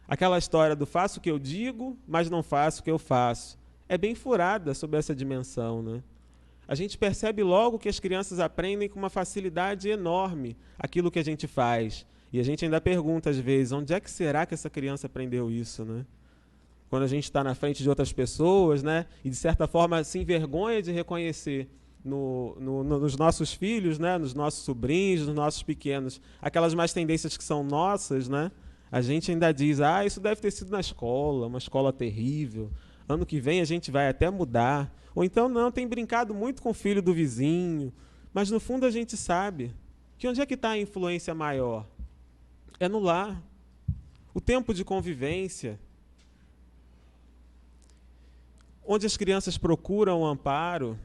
Aquela história do faço o que eu digo, mas não faço o que eu faço. É bem furada sob essa dimensão, né? A gente percebe logo que as crianças aprendem com uma facilidade enorme aquilo que a gente faz. E a gente ainda pergunta, às vezes, onde é que será que essa criança aprendeu isso, né? Quando a gente está na frente de outras pessoas, né, e, de certa forma, se envergonha de reconhecer nos nossos filhos, né, nos nossos sobrinhos, nos nossos pequenos, aquelas más tendências que são nossas, né, a gente ainda diz, isso deve ter sido na escola, uma escola terrível, ano que vem a gente vai até mudar. Ou então, não, tem brincado muito com o filho do vizinho, mas, no fundo, a gente sabe que onde é que está a influência maior? É no lar. O tempo de convivência, onde as crianças procuram amparo,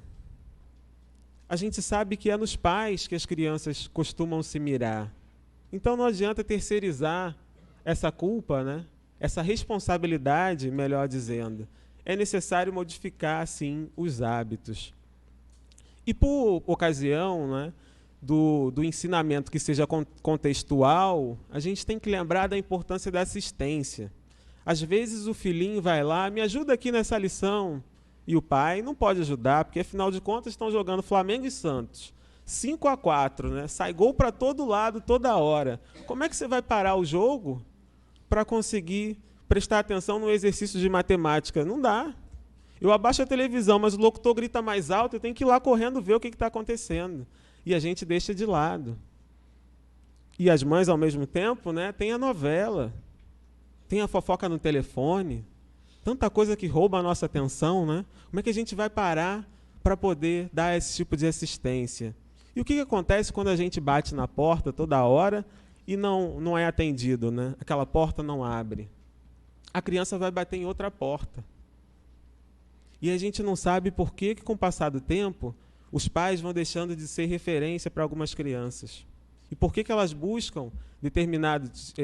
a gente sabe que é nos pais que as crianças costumam se mirar. Então não adianta terceirizar essa culpa, né? Essa responsabilidade, melhor dizendo. É necessário modificar, sim, os hábitos. E por ocasião, né, do ensinamento que seja contextual, a gente tem que lembrar da importância da assistência. Às vezes o filhinho vai lá, me ajuda aqui nessa lição, e o pai não pode ajudar, porque afinal de contas estão jogando Flamengo e Santos. 5-4, né? Sai gol para todo lado, toda hora. Como é que você vai parar o jogo para conseguir prestar atenção no exercício de matemática? Não dá. Eu abaixo a televisão, mas o locutor grita mais alto, eu tenho que ir lá correndo ver o que está acontecendo. E a gente deixa de lado. E as mães, ao mesmo tempo, né, tem a novela, tem a fofoca no telefone, tanta coisa que rouba a nossa atenção, né? Como é que a gente vai parar para poder dar esse tipo de assistência? E o que acontece quando a gente bate na porta toda hora e não é atendido, né? Aquela porta não abre. A criança vai bater em outra porta. E a gente não sabe por que, com o passar do tempo, os pais vão deixando de ser referência para algumas crianças. E por que elas buscam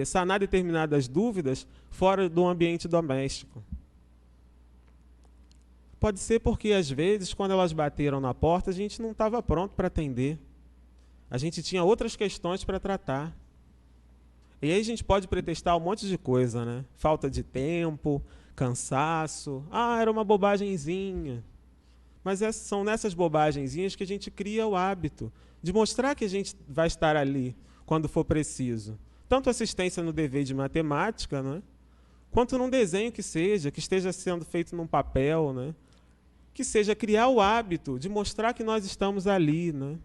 sanar determinadas dúvidas fora do ambiente doméstico? Pode ser porque, às vezes, quando elas bateram na porta, a gente não estava pronto para atender. A gente tinha outras questões para tratar. E aí a gente pode pretextar um monte de coisa, né? Falta de tempo, cansaço. Era uma bobagenzinha. Mas são nessas bobagenzinhas que a gente cria o hábito de mostrar que a gente vai estar ali quando for preciso. Tanto assistência no dever de matemática, né? Quanto num desenho que esteja sendo feito num papel, né? Que seja criar o hábito de mostrar que nós estamos ali, né?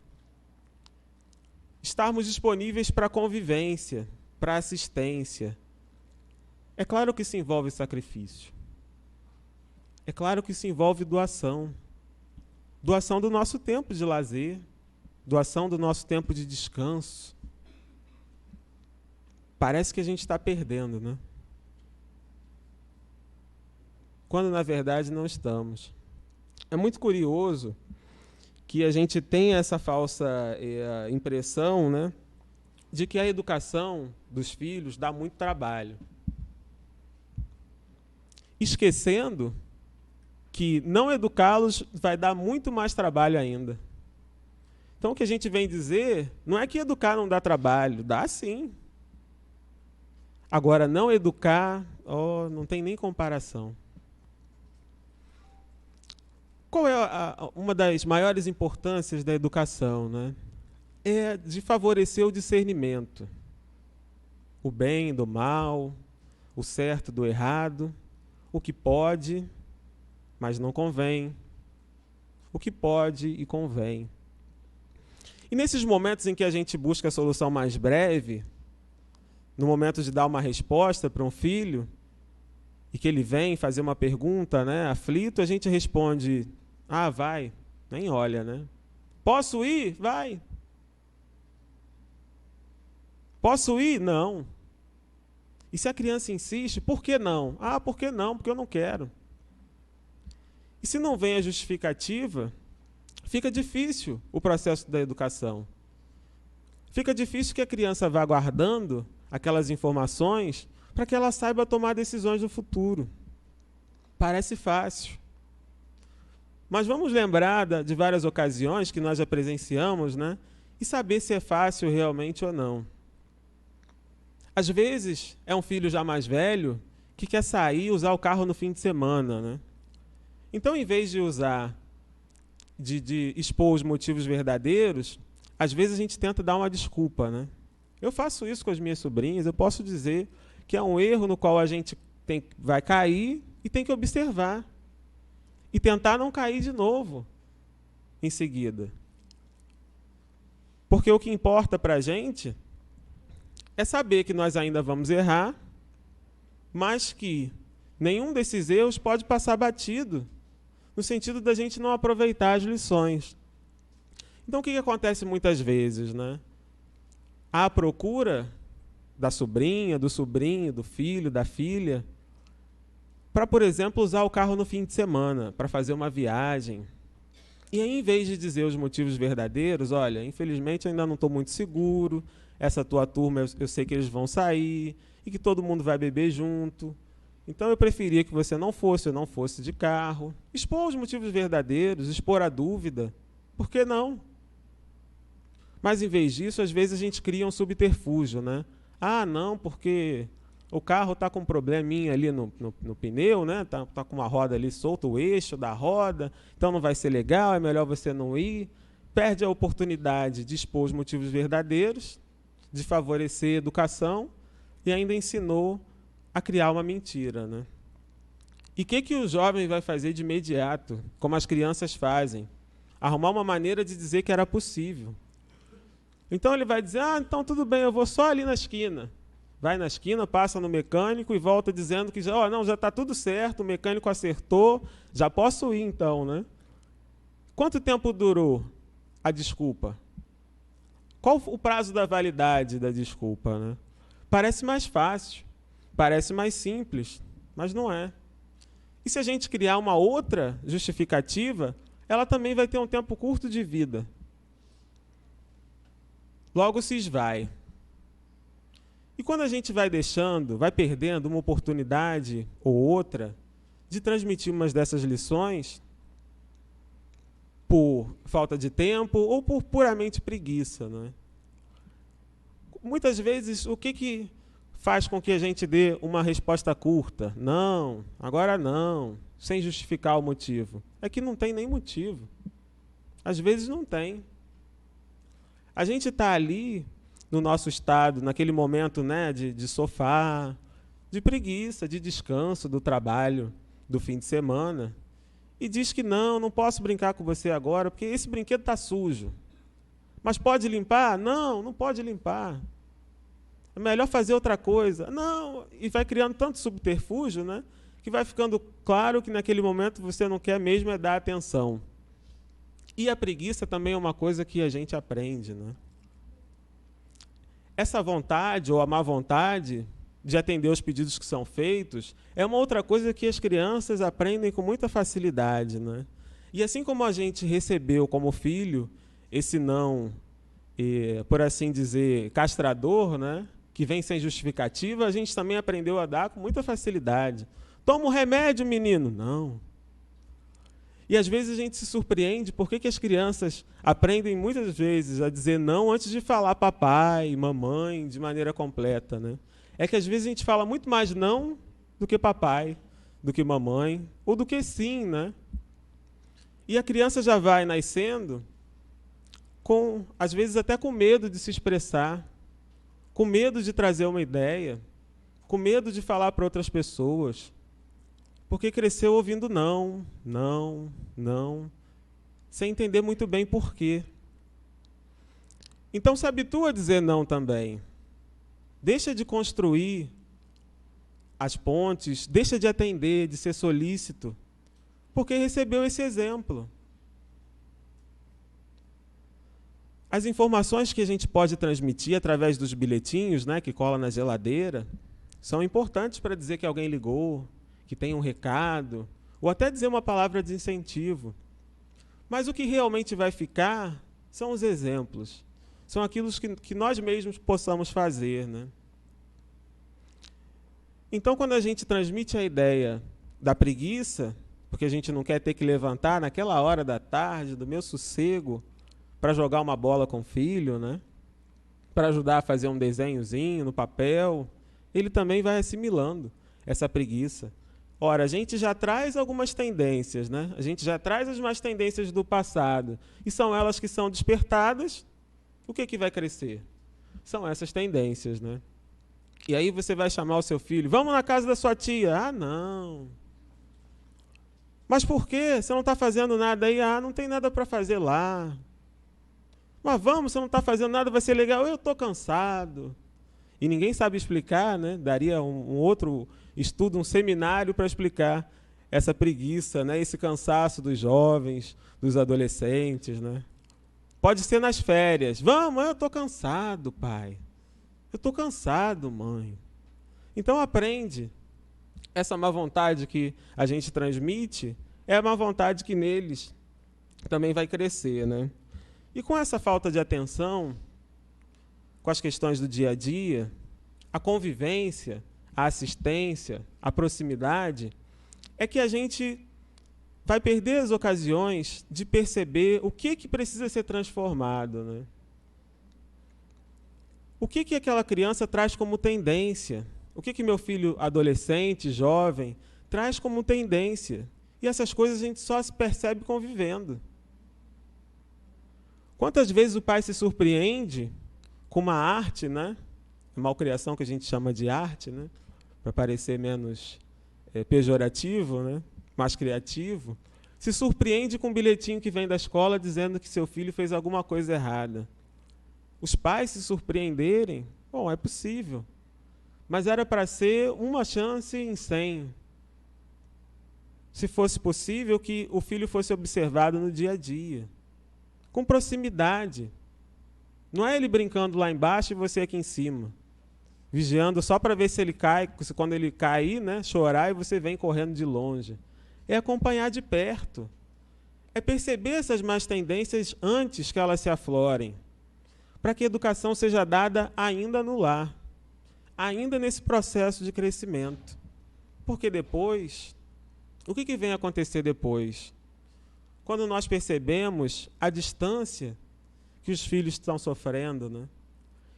Estarmos disponíveis para convivência, para assistência. É claro que isso envolve sacrifício. É claro que isso envolve doação. Doação do nosso tempo de lazer, doação do nosso tempo de descanso. parece que a gente está perdendo, né? Quando, na verdade, não estamos. É muito curioso que a gente tenha essa falsa impressão, né, de que a educação dos filhos dá muito trabalho. Esquecendo que não educá-los vai dar muito mais trabalho ainda. Então, o que a gente vem dizer não é que educar não dá trabalho, dá sim. Agora, não educar, não tem nem comparação. Qual é uma das maiores importâncias da educação, né? É de favorecer o discernimento. O bem do mal, o certo do errado, o que pode, mas não convém, o que pode e convém. E nesses momentos em que a gente busca a solução mais breve, no momento de dar uma resposta para um filho, e que ele vem fazer uma pergunta, né, aflito, a gente responde: ah, vai, nem olha, né? Posso ir? Vai. Posso ir? Não. E se a criança insiste, por que não? Ah, por que não? Porque eu não quero. E se não vem a justificativa, fica difícil o processo da educação. Fica difícil que a criança vá guardando aquelas informações para que ela saiba tomar decisões no futuro. Parece fácil. Mas vamos lembrar de várias ocasiões que nós já presenciamos, né? E saber se é fácil realmente ou não. Às vezes, é um filho já mais velho que quer sair e usar o carro no fim de semana, né? Então, em vez de expor os motivos verdadeiros, às vezes a gente tenta dar uma desculpa, né? Eu faço isso com as minhas sobrinhas, eu posso dizer que é um erro no qual a gente vai cair e tem que observar. E tentar não cair de novo em seguida. Porque o que importa para a gente é saber que nós ainda vamos errar, mas que nenhum desses erros pode passar batido, no sentido da gente não aproveitar as lições. Então, o que acontece muitas vezes, né? Há a procura da sobrinha, do sobrinho, do filho, da filha, para, por exemplo, usar o carro no fim de semana, para fazer uma viagem. E aí, em vez de dizer os motivos verdadeiros, olha, infelizmente eu ainda não estou muito seguro, essa tua turma eu sei que eles vão sair, e que todo mundo vai beber junto, então eu preferia que você não fosse de carro. Expor os motivos verdadeiros, expor a dúvida, por que não? Mas, em vez disso, às vezes a gente cria um subterfúgio, né? Ah, não, porque o carro está com um probleminha ali no pneu, né? Tá com uma roda ali solta, o eixo da roda, então não vai ser legal, é melhor você não ir. Perde a oportunidade de expor os motivos verdadeiros, de favorecer a educação, e ainda ensinou a criar uma mentira, né? E o que o jovem vai fazer de imediato, como as crianças fazem? Arrumar uma maneira de dizer que era possível. Então ele vai dizer, então tudo bem, eu vou só ali na esquina. Vai na esquina, passa no mecânico e volta dizendo que já está tudo certo, o mecânico acertou, já posso ir então, né? Quanto tempo durou a desculpa? Qual o prazo da validade da desculpa, né? Parece mais fácil, parece mais simples, mas não é. E se a gente criar uma outra justificativa, ela também vai ter um tempo curto de vida. Logo se esvai. E quando a gente vai deixando, vai perdendo uma oportunidade ou outra de transmitir umas dessas lições por falta de tempo ou por puramente preguiça, né? Muitas vezes, o que faz com que a gente dê uma resposta curta? Não, agora não, sem justificar o motivo. É que não tem nem motivo. Às vezes não tem. A gente está ali no nosso estado, naquele momento, né, de sofá, de preguiça, de descanso do trabalho, do fim de semana, e diz que não posso brincar com você agora, porque esse brinquedo está sujo. Mas pode limpar? Não pode limpar. É melhor fazer outra coisa. Não, e vai criando tanto subterfúgio, né, que vai ficando claro que naquele momento você não quer mesmo é dar atenção. E a preguiça também é uma coisa que a gente aprende, né? essa vontade ou a má vontade de atender os pedidos que são feitos é uma outra coisa que as crianças aprendem com muita facilidade, né? E assim como a gente recebeu como filho esse não, por assim dizer, castrador, né, que vem sem justificativa, a gente também aprendeu a dar com muita facilidade. Toma um remédio, menino. Não. E às vezes a gente se surpreende por que as crianças aprendem muitas vezes a dizer não antes de falar papai, mamãe, de maneira completa, né? É que às vezes a gente fala muito mais não do que papai, do que mamãe, ou do que sim, né? E a criança já vai nascendo às vezes até com medo de se expressar, com medo de trazer uma ideia, com medo de falar para outras pessoas, porque cresceu ouvindo não, não, não, sem entender muito bem por quê. Então se habitua a dizer não também. Deixa de construir as pontes, deixa de atender, de ser solícito, porque recebeu esse exemplo. As informações que a gente pode transmitir através dos bilhetinhos, né, que cola na geladeira, são importantes para dizer que alguém ligou, que tem um recado, ou até dizer uma palavra de incentivo. Mas o que realmente vai ficar são os exemplos. São aquilo que nós mesmos possamos fazer, né? Então, quando a gente transmite a ideia da preguiça, porque a gente não quer ter que levantar naquela hora da tarde, do meu sossego, para jogar uma bola com o filho, né? Para ajudar a fazer um desenhozinho no papel, ele também vai assimilando essa preguiça. Ora, a gente já traz algumas tendências, né? A gente já traz as mais tendências do passado, e são elas que são despertadas. O que vai crescer? São essas tendências, né? E aí você vai chamar o seu filho, vamos na casa da sua tia. Ah, não. Mas por quê? Você não está fazendo nada aí? Ah, não tem nada para fazer lá. Mas vamos, você não está fazendo nada, vai ser legal. Eu estou cansado. E ninguém sabe explicar, né? Daria um outro estudo, um seminário para explicar essa preguiça, né? Esse cansaço dos jovens, dos adolescentes, né? Pode ser nas férias. Vamos, eu estou cansado, pai. Eu estou cansado, mãe. Então aprende. Essa má vontade que a gente transmite é a má vontade que neles também vai crescer, né? E com essa falta de atenção, com as questões do dia a dia, a convivência, a assistência, a proximidade, é que a gente vai perder as ocasiões de perceber o que precisa ser transformado, né? O que aquela criança traz como tendência? O que meu filho adolescente, jovem, traz como tendência? E essas coisas a gente só se percebe convivendo. Quantas vezes o pai se surpreende com uma arte, né? Malcriação que a gente chama de arte, né? Para parecer menos pejorativo, né? Mais criativo. Se surpreende com um bilhetinho que vem da escola dizendo que seu filho fez alguma coisa errada. Os pais se surpreenderem, bom, é possível. Mas era para ser uma chance em 100. Se fosse possível que o filho fosse observado no dia a dia, com proximidade. Não é ele brincando lá embaixo e você aqui em cima, vigiando só para ver se ele cai, quando ele cair, né, chorar e você vem correndo de longe. É acompanhar de perto. É perceber essas más tendências antes que elas se aflorem, para que a educação seja dada ainda no lar, ainda nesse processo de crescimento. Porque depois, o que vem acontecer depois? Quando nós percebemos a distância que os filhos estão sofrendo, né?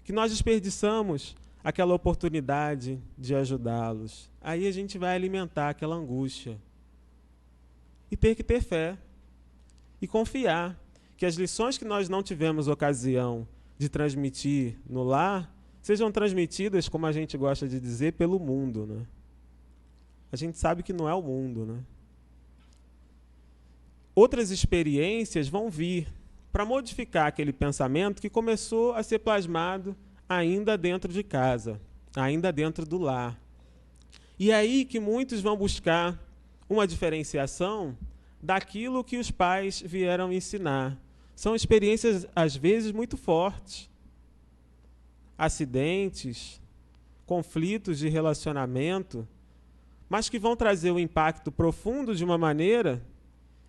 Que nós desperdiçamos aquela oportunidade de ajudá-los. Aí a gente vai alimentar aquela angústia. E ter que ter fé. E confiar que as lições que nós não tivemos ocasião de transmitir no lar sejam transmitidas, como a gente gosta de dizer, pelo mundo, né? A gente sabe que não é o mundo, né? Outras experiências vão vir para modificar aquele pensamento que começou a ser plasmado ainda dentro de casa, ainda dentro do lar. E é aí que muitos vão buscar uma diferenciação daquilo que os pais vieram ensinar. São experiências, às vezes, muito fortes. acidentes, conflitos de relacionamento, mas que vão trazer um impacto profundo de uma maneira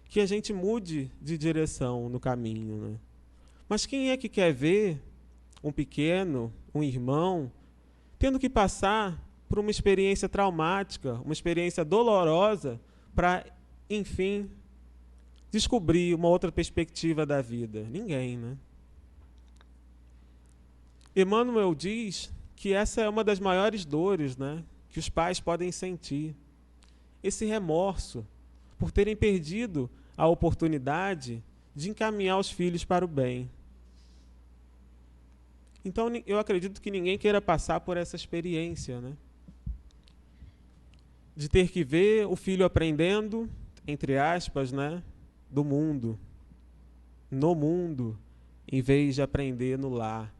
que a gente mude de direção no caminho, né? Mas quem é que quer ver um pequeno, um irmão, tendo que passar por uma experiência traumática, uma experiência dolorosa, para, enfim, descobrir uma outra perspectiva da vida? Ninguém, né? Emmanuel diz que essa é uma das maiores dores, né, que os pais podem sentir. Esse remorso por terem perdido a oportunidade de encaminhar os filhos para o bem. Então, eu acredito que ninguém queira passar por essa experiência, né? De ter que ver o filho aprendendo, entre aspas, né, do mundo, no mundo, em vez de aprender no lar.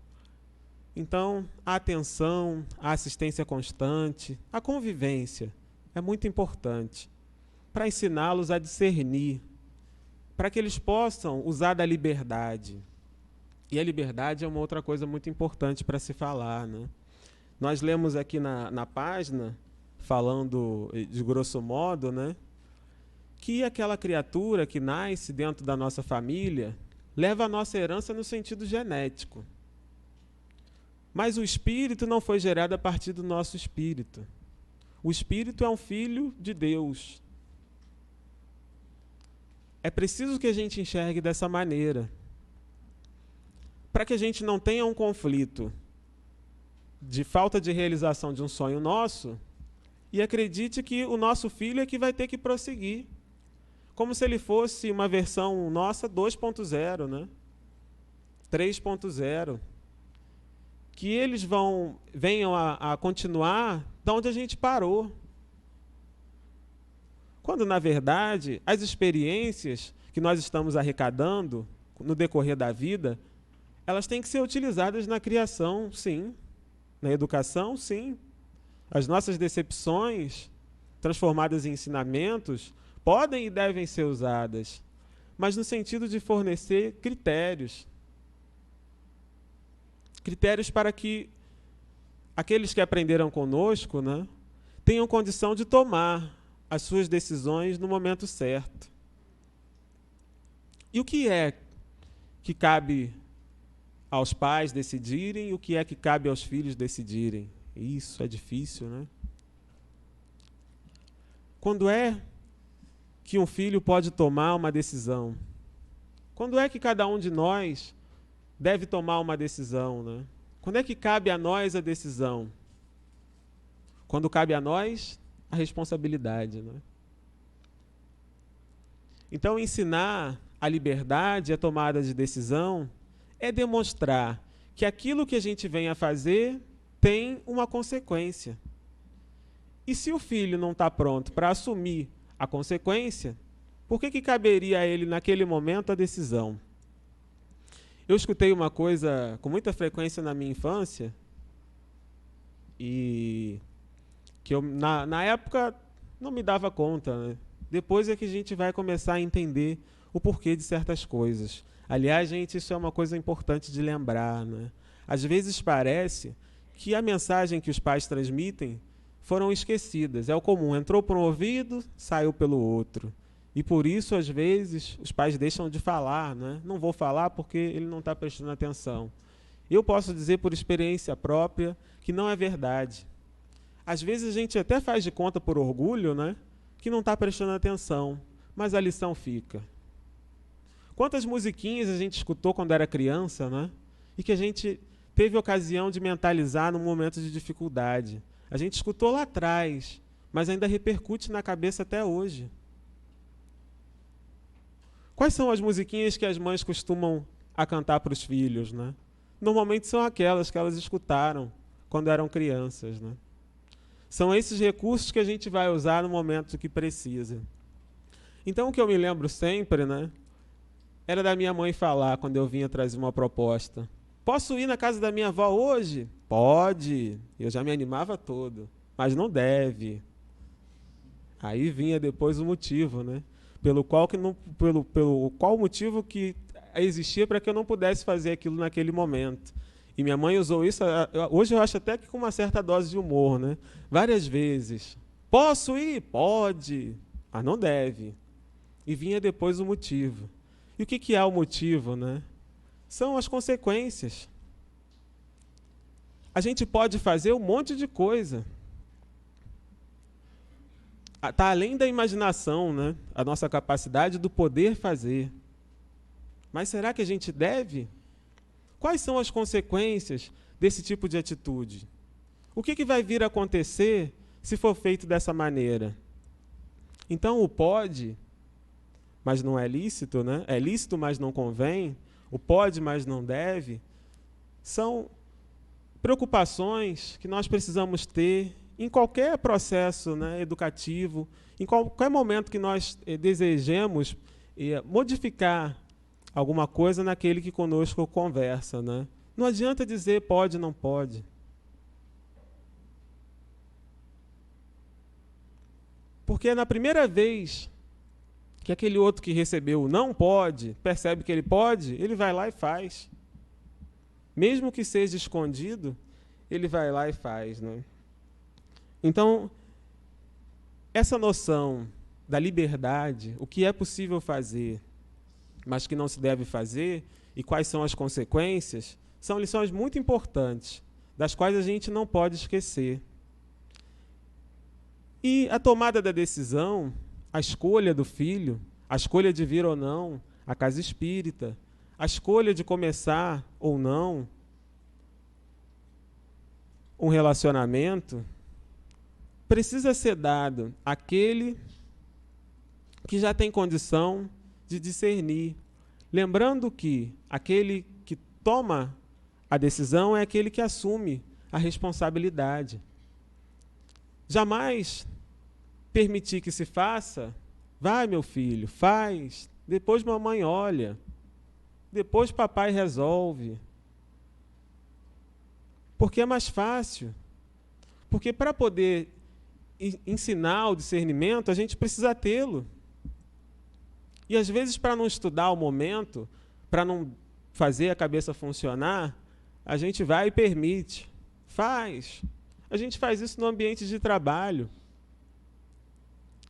Então, a atenção, a assistência constante, a convivência é muito importante para ensiná-los a discernir, para que eles possam usar da liberdade. E a liberdade é uma outra coisa muito importante para se falar, né? Nós lemos aqui na página, falando de grosso modo, né, que aquela criatura que nasce dentro da nossa família leva a nossa herança no sentido genético. Mas o espírito não foi gerado a partir do nosso espírito. O espírito é um filho de Deus. É preciso que a gente enxergue dessa maneira, para que a gente não tenha um conflito de falta de realização de um sonho nosso e acredite que o nosso filho é que vai ter que prosseguir, como se ele fosse uma versão nossa 2.0, né? 3.0. Que eles venham a continuar de onde a gente parou. Quando, na verdade, as experiências que nós estamos arrecadando no decorrer da vida, elas têm que ser utilizadas na criação, sim. Na educação, sim. As nossas decepções, transformadas em ensinamentos, podem e devem ser usadas, mas no sentido de fornecer critérios. Critérios para que aqueles que aprenderam conosco, né, tenham condição de tomar as suas decisões no momento certo. E o que é que cabe aos pais decidirem e o que é que cabe aos filhos decidirem? Isso é difícil, né? Quando é que um filho pode tomar uma decisão? Quando é que cada um de nós deve tomar uma decisão, né? Quando é que cabe a nós a decisão? Quando cabe a nós a responsabilidade, né? Então, ensinar a liberdade e a tomada de decisão é demonstrar que aquilo que a gente vem a fazer tem uma consequência. E se o filho não está pronto para assumir a consequência, por que caberia a ele, naquele momento, a decisão? Eu escutei uma coisa com muita frequência na minha infância e que eu, na época, não me dava conta, né? Depois é que a gente vai começar a entender o porquê de certas coisas. Aliás, gente, isso é uma coisa importante de lembrar, né? Às vezes parece que a mensagem que os pais transmitem foram esquecidas. É o comum, entrou por um ouvido, saiu pelo outro. E por isso, às vezes, os pais deixam de falar, né? Não vou falar porque ele não está prestando atenção. Eu posso dizer por experiência própria que não é verdade. Às vezes a gente até faz de conta por orgulho, né, que não está prestando atenção, mas a lição fica. Quantas musiquinhas a gente escutou quando era criança, né, e que a gente teve ocasião de mentalizar num momento de dificuldade. A gente escutou lá atrás, mas ainda repercute na cabeça até hoje. Quais são as musiquinhas que as mães costumam a cantar para os filhos, né? Normalmente são aquelas que elas escutaram quando eram crianças, né? São esses recursos que a gente vai usar no momento que precisa. Então, o que eu me lembro sempre, né, era da minha mãe falar quando eu vinha trazer uma proposta. Posso ir na casa da minha avó hoje? Pode. Eu já me animava todo. Mas não deve. Aí vinha depois o motivo, né? Pelo qual motivo que existia para que eu não pudesse fazer aquilo naquele momento. E minha mãe usou isso, hoje eu acho até que com uma certa dose de humor, né? Várias vezes. Posso ir? Pode, mas não deve. E vinha depois o motivo. E o que é o motivo, né? São as consequências. A gente pode fazer um monte de coisa. Está além da imaginação, né? A nossa capacidade do poder fazer. Mas será que a gente deve? Quais são as consequências desse tipo de atitude? O que vai vir a acontecer se for feito dessa maneira? Então, o pode, mas não é lícito, né? É lícito, mas não convém. O pode, mas não deve. São preocupações que nós precisamos ter em qualquer processo, né, educativo, em qualquer momento que nós desejemos modificar alguma coisa naquele que conosco conversa, né? Não adianta dizer pode, não pode. Porque na primeira vez que aquele outro que recebeu o não pode, percebe que ele pode, ele vai lá e faz. Mesmo que seja escondido, ele vai lá e faz, né? Então, essa noção da liberdade, o que é possível fazer, mas que não se deve fazer, e quais são as consequências, são lições muito importantes, das quais a gente não pode esquecer. E a tomada da decisão, a escolha do filho, a escolha de vir ou não à casa espírita, a escolha de começar ou não um relacionamento, precisa ser dado àquele que já tem condição de discernir. Lembrando que aquele que toma a decisão é aquele que assume a responsabilidade. Jamais permitir que se faça, vai meu filho, faz, depois mamãe olha, depois papai resolve. Porque é mais fácil. Porque para poder ensinar o discernimento, a gente precisa tê-lo. E às vezes, para não estudar o momento, para não fazer a cabeça funcionar, a gente vai e permite. Faz. A gente faz isso no ambiente de trabalho.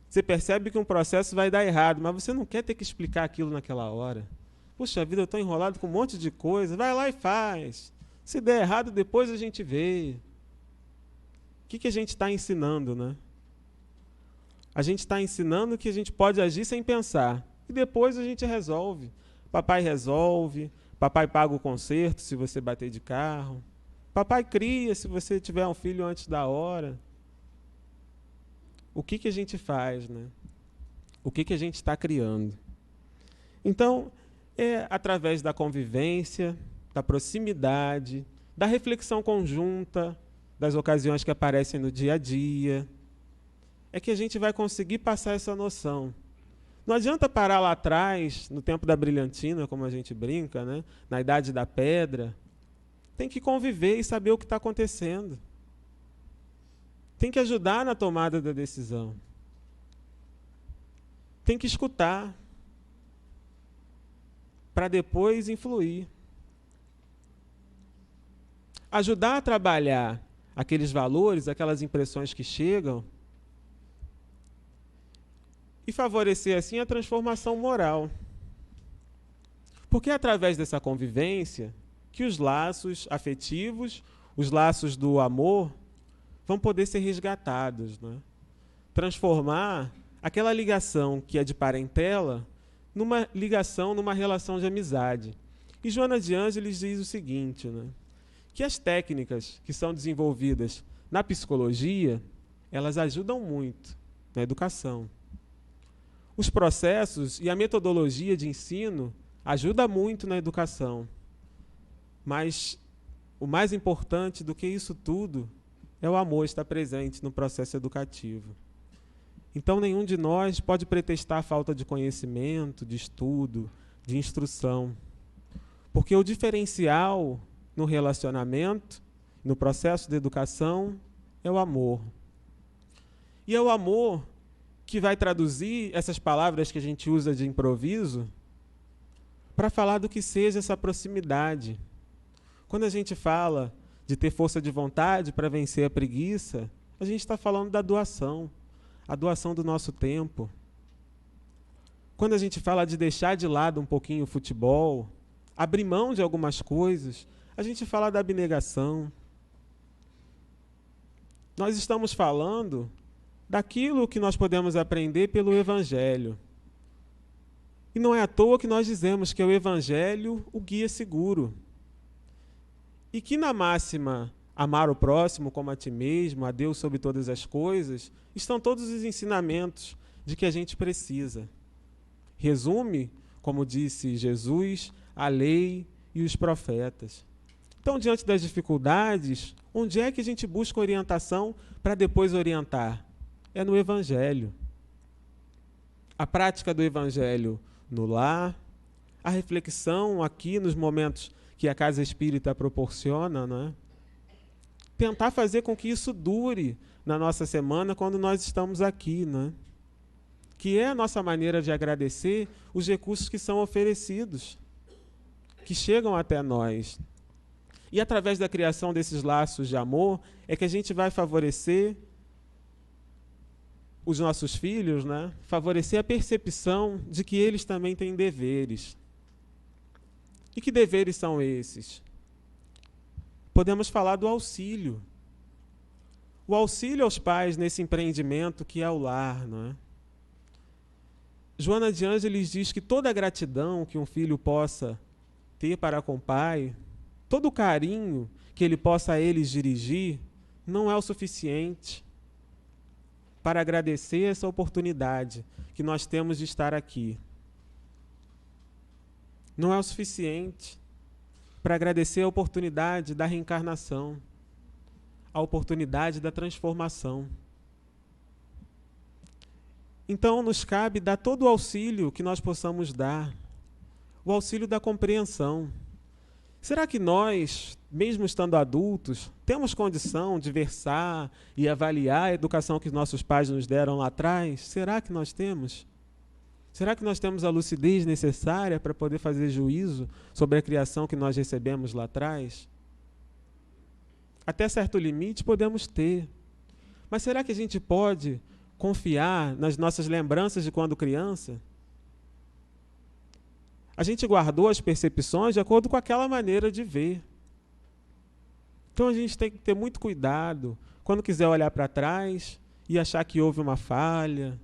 Você percebe que um processo vai dar errado, mas você não quer ter que explicar aquilo naquela hora. Puxa vida, eu estou enrolado com um monte de coisa. Vai lá e faz. Se der errado, depois a gente vê. O que a gente está ensinando, né? A gente está ensinando que a gente pode agir sem pensar. E depois a gente resolve. Papai resolve, papai paga o conserto se você bater de carro. Papai cria se você tiver um filho antes da hora. O que a gente faz, né? O que a gente está criando? Então, é através da convivência, da proximidade, da reflexão conjunta, das ocasiões que aparecem no dia a dia, é que a gente vai conseguir passar essa noção. Não adianta parar lá atrás, no tempo da brilhantina, como a gente brinca, né? Na idade da pedra. Tem que conviver e saber o que está acontecendo. Tem que ajudar na tomada da decisão. Tem que escutar, para depois influir. Ajudar a trabalhar aqueles valores, aquelas impressões que chegam, e favorecer assim a transformação moral. Porque é através dessa convivência que os laços afetivos, os laços do amor, vão poder ser resgatados, né? Transformar aquela ligação que é de parentela numa ligação, numa relação de amizade. E Joana de Ângeles diz o seguinte, né? Que as técnicas que são desenvolvidas na psicologia, elas ajudam muito na educação. Os processos e a metodologia de ensino ajudam muito na educação. Mas o mais importante do que isso tudo é o amor estar presente no processo educativo. Então, nenhum de nós pode pretextar falta de conhecimento, de estudo, de instrução. Porque o diferencial no relacionamento, no processo de educação, é o amor. E é o amor que vai traduzir essas palavras que a gente usa de improviso para falar do que seja essa proximidade. Quando a gente fala de ter força de vontade para vencer a preguiça, a gente está falando da doação, a doação do nosso tempo. Quando a gente fala de deixar de lado um pouquinho o futebol, abrir mão de algumas coisas, a gente fala da abnegação. Nós estamos falando daquilo que nós podemos aprender pelo Evangelho. E não é à toa que nós dizemos que é o Evangelho o guia seguro. E que na máxima, amar o próximo como a ti mesmo, a Deus sobre todas as coisas, estão todos os ensinamentos de que a gente precisa. Resume, como disse Jesus, a lei e os profetas. Então, diante das dificuldades, onde é que a gente busca orientação para depois orientar? É no Evangelho. A prática do Evangelho no lar, a reflexão aqui nos momentos que a Casa Espírita proporciona, né? Tentar fazer com que isso dure na nossa semana quando nós estamos aqui, né? Que é a nossa maneira de agradecer os recursos que são oferecidos, que chegam até nós. E através da criação desses laços de amor é que a gente vai favorecer os nossos filhos, né? Favorecer a percepção de que eles também têm deveres. E que deveres são esses? Podemos falar do auxílio. O auxílio aos pais nesse empreendimento que é o lar, não é? Joana de Ângeles diz que toda a gratidão que um filho possa ter para com o pai, todo o carinho que ele possa a eles dirigir, não é o suficiente para agradecer essa oportunidade que nós temos de estar aqui. Não é o suficiente para agradecer a oportunidade da reencarnação, a oportunidade da transformação. Então, nos cabe dar todo o auxílio que nós possamos dar, o auxílio da compreensão. Será que nós, mesmo estando adultos, temos condição de versar e avaliar a educação que nossos pais nos deram lá atrás? Será que nós temos? Será que nós temos a lucidez necessária para poder fazer juízo sobre a criação que nós recebemos lá atrás? Até certo limite podemos ter. Mas será que a gente pode confiar nas nossas lembranças de quando criança? A gente guardou as percepções de acordo com aquela maneira de ver. Então a gente tem que ter muito cuidado quando quiser olhar para trás e achar que houve uma falha.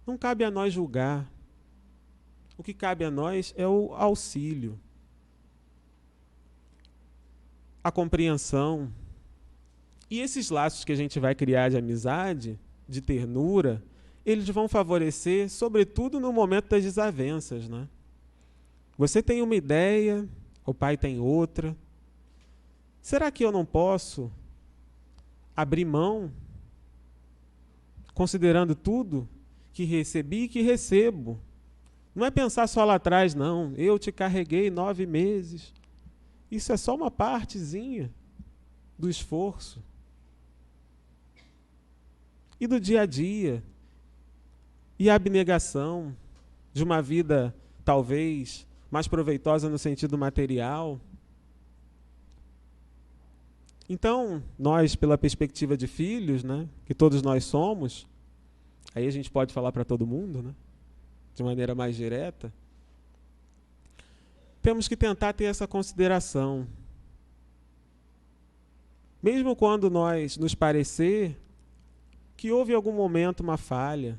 Não cabe a nós julgar. O que cabe a nós é o auxílio, a compreensão. E esses laços que a gente vai criar de amizade, de ternura, eles vão favorecer, sobretudo no momento das desavenças, né? Você tem uma ideia, o pai tem outra. Será que eu não posso abrir mão, considerando tudo que recebi e que recebo? Não é pensar só lá atrás, não. Eu te carreguei 9 meses. Isso é só uma partezinha do esforço. E do dia a dia. E a abnegação de uma vida, talvez, mais proveitosa no sentido material. Então, nós, pela perspectiva de filhos, né, que todos nós somos, aí a gente pode falar para todo mundo, né, de maneira mais direta, temos que tentar ter essa consideração. Mesmo quando nos parecer que houve em algum momento uma falha.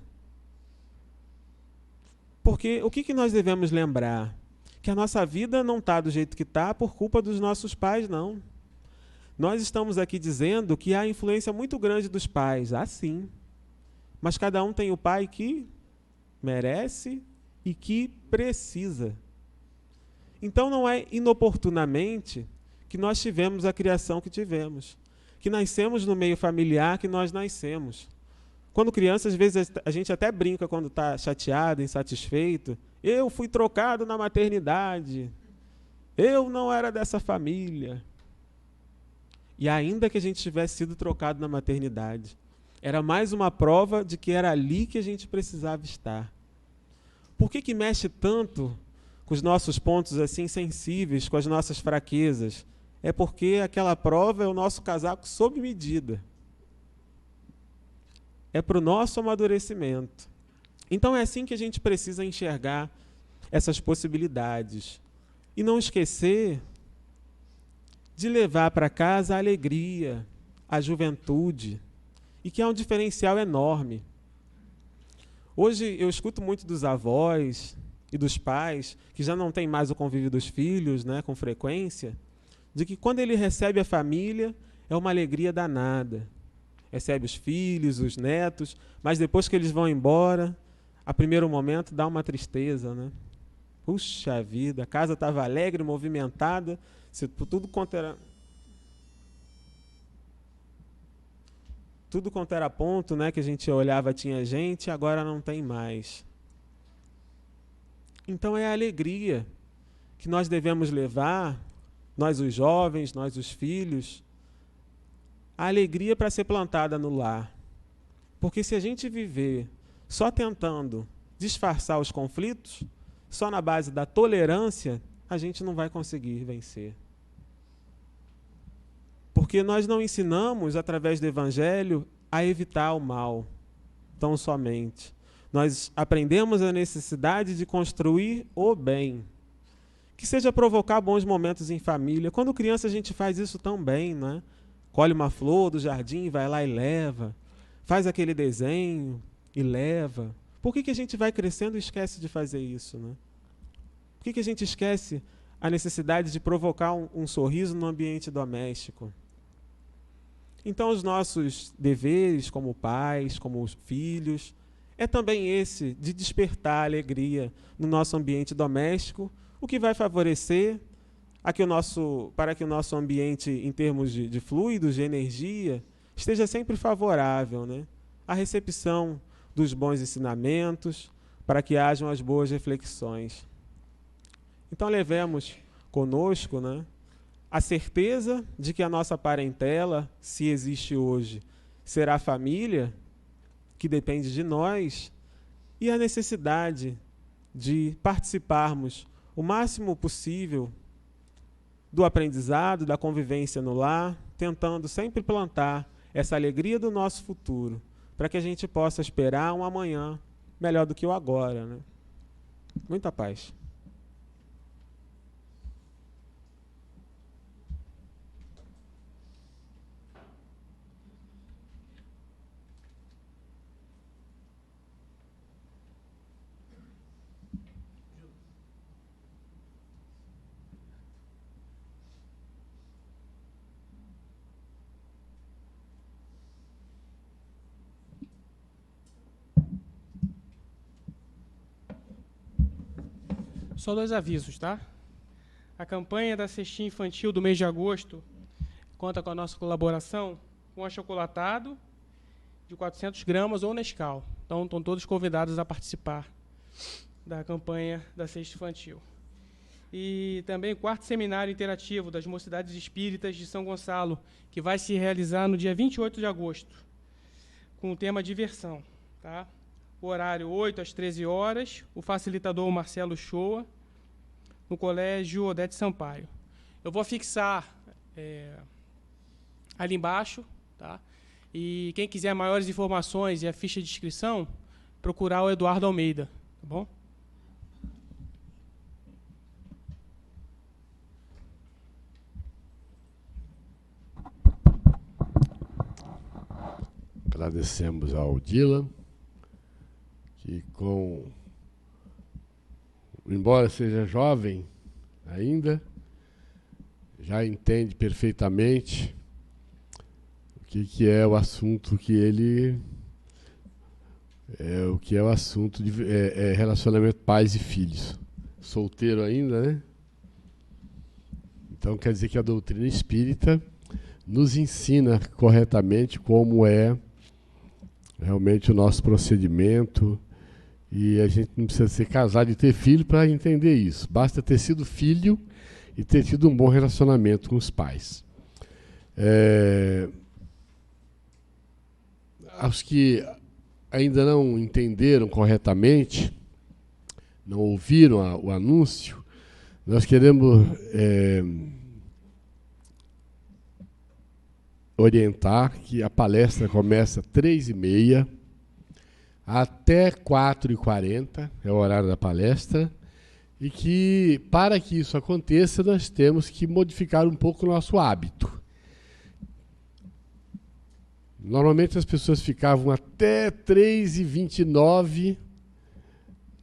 Porque o que nós devemos lembrar? Que a nossa vida não está do jeito que está por culpa dos nossos pais, não. Nós estamos aqui dizendo que há influência muito grande dos pais. Ah, sim. Mas cada um tem o pai que merece e que precisa. Então não é inoportunamente que nós tivemos a criação que tivemos. Que nascemos no meio familiar que nós nascemos. Quando criança, às vezes a gente até brinca quando está chateado, insatisfeito. Eu fui trocado na maternidade. Eu não era dessa família. E ainda que a gente tivesse sido trocado na maternidade, era mais uma prova de que era ali que a gente precisava estar. Por que mexe tanto com os nossos pontos assim sensíveis, com as nossas fraquezas? é porque aquela prova é o nosso casaco sob medida. É para o nosso amadurecimento. Então é assim que a gente precisa enxergar essas possibilidades. E não esquecer de levar para casa a alegria, a juventude, e que é um diferencial enorme. Hoje eu escuto muito dos avós e dos pais, que já não têm mais o convívio dos filhos, né, com frequência, de que quando ele recebe a família, é uma alegria danada. Recebe os filhos, os netos, mas depois que eles vão embora, a primeiro momento dá uma tristeza, né? Puxa vida, a casa estava alegre, movimentada, tudo quanto era ponto, né, que a gente olhava tinha gente, agora não tem mais. Então é a alegria que nós devemos levar, nós os jovens, nós os filhos, a alegria para ser plantada no lar. Porque se a gente viver só tentando disfarçar os conflitos, só na base da tolerância, a gente não vai conseguir vencer. Porque nós não ensinamos, através do Evangelho, a evitar o mal, tão somente. Nós aprendemos a necessidade de construir o bem. Que seja provocar bons momentos em família. Quando criança a gente faz isso tão bem, né? Colhe uma flor do jardim, vai lá e leva. Faz aquele desenho e leva. Por que a gente vai crescendo e esquece de fazer isso, né? Por que a gente esquece a necessidade de provocar um sorriso no ambiente doméstico? Então, os nossos deveres como pais, como filhos, é também esse de despertar a alegria no nosso ambiente doméstico, o que vai favorecer para que o nosso ambiente, em termos de fluidos, de energia, esteja sempre favorável, né? A recepção dos bons ensinamentos, para que hajam as boas reflexões. Então, levemos conosco, né, a certeza de que a nossa parentela, se existe hoje, será a família, que depende de nós, e a necessidade de participarmos o máximo possível do aprendizado, da convivência no lar, tentando sempre plantar essa alegria do nosso futuro, para que a gente possa esperar um amanhã melhor do que o agora, né? Muita paz. Só 2 avisos, tá? A campanha da cestinha infantil do mês de agosto conta com a nossa colaboração com achocolatado de 400 gramas ou Nescau. Então, estão todos convidados a participar da campanha da cesta infantil. E também o 4º seminário interativo das Mocidades Espíritas de São Gonçalo, que vai se realizar no dia 28 de agosto, com o tema diversão, tá? O horário 8 às 13 horas, o facilitador Marcelo Shoa, no Colégio Odete Sampaio. Eu vou fixar ali embaixo, tá? E quem quiser maiores informações e a ficha de inscrição, procurar o Eduardo Almeida, tá bom? Agradecemos ao Dylan, que embora seja jovem ainda, já entende perfeitamente o que é o assunto que ele o que é o assunto de relacionamento pais e filhos. Solteiro ainda, né? Então quer dizer que a doutrina espírita nos ensina corretamente como é realmente o nosso procedimento, e a gente não precisa ser casado e ter filho para entender isso. Basta ter sido filho e ter tido um bom relacionamento com os pais. Aos que ainda não entenderam corretamente, não ouviram o anúncio, nós queremos orientar que a palestra começa às 3h30 até 4h40, é o horário da palestra, e que, para que isso aconteça, nós temos que modificar um pouco o nosso hábito. Normalmente as pessoas ficavam até 3h29,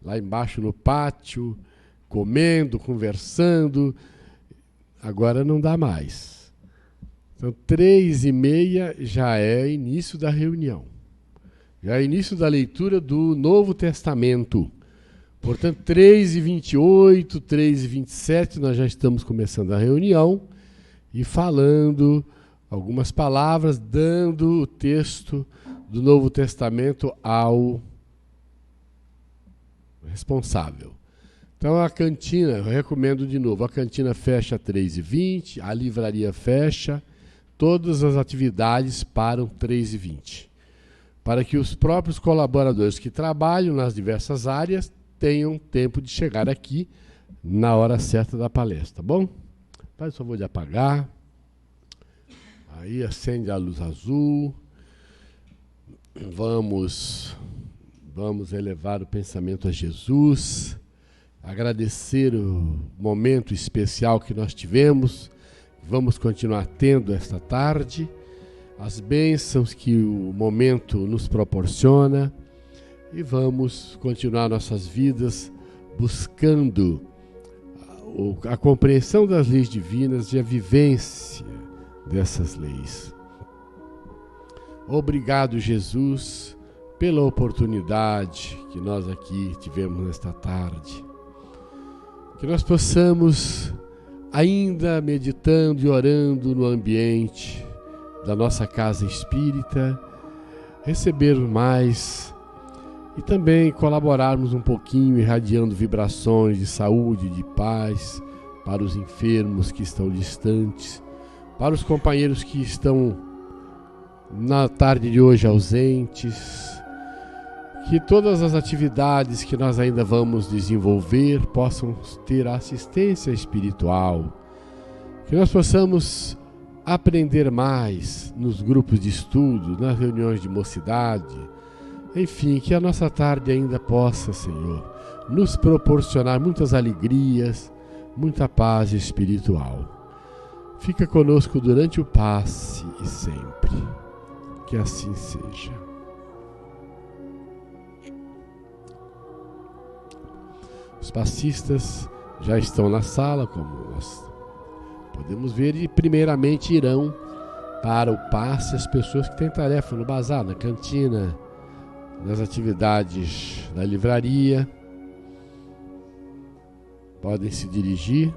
lá embaixo no pátio, comendo, conversando. Agora não dá mais. Então, 3h30 já é início da reunião. Já é início da leitura do Novo Testamento. Portanto, 3h28, 3h27, nós já estamos começando a reunião e falando algumas palavras, dando o texto do Novo Testamento ao responsável. Então, a cantina, eu recomendo de novo, a cantina fecha às 3h20, a livraria fecha, todas as atividades param 3h20, para que os próprios colaboradores que trabalham nas diversas áreas tenham tempo de chegar aqui na hora certa da palestra, tá bom? Faz o favor de apagar. Aí acende a luz azul. Vamos elevar o pensamento a Jesus, agradecer o momento especial que nós tivemos, vamos continuar tendo esta tarde, as bênçãos que o momento nos proporciona, e vamos continuar nossas vidas buscando a compreensão das leis divinas e a vivência dessas leis. Obrigado, Jesus, pela oportunidade que nós aqui tivemos nesta tarde. Que nós possamos, ainda meditando e orando no ambiente da nossa casa espírita, receber mais e também colaborarmos um pouquinho, irradiando vibrações de saúde, de paz, para os enfermos que estão distantes, para os companheiros que estão na tarde de hoje ausentes. Que todas as atividades que nós ainda vamos desenvolver possam ter assistência espiritual. Que nós possamos aprender mais nos grupos de estudo, nas reuniões de mocidade. Enfim, que a nossa tarde ainda possa, Senhor, nos proporcionar muitas alegrias, muita paz espiritual. Fica conosco durante o passe e sempre. Que assim seja. Os passistas já estão na sala, como nós podemos ver, e primeiramente irão para o passe as pessoas que têm tarefa no bazar, na cantina, nas atividades da livraria. Podem se dirigir.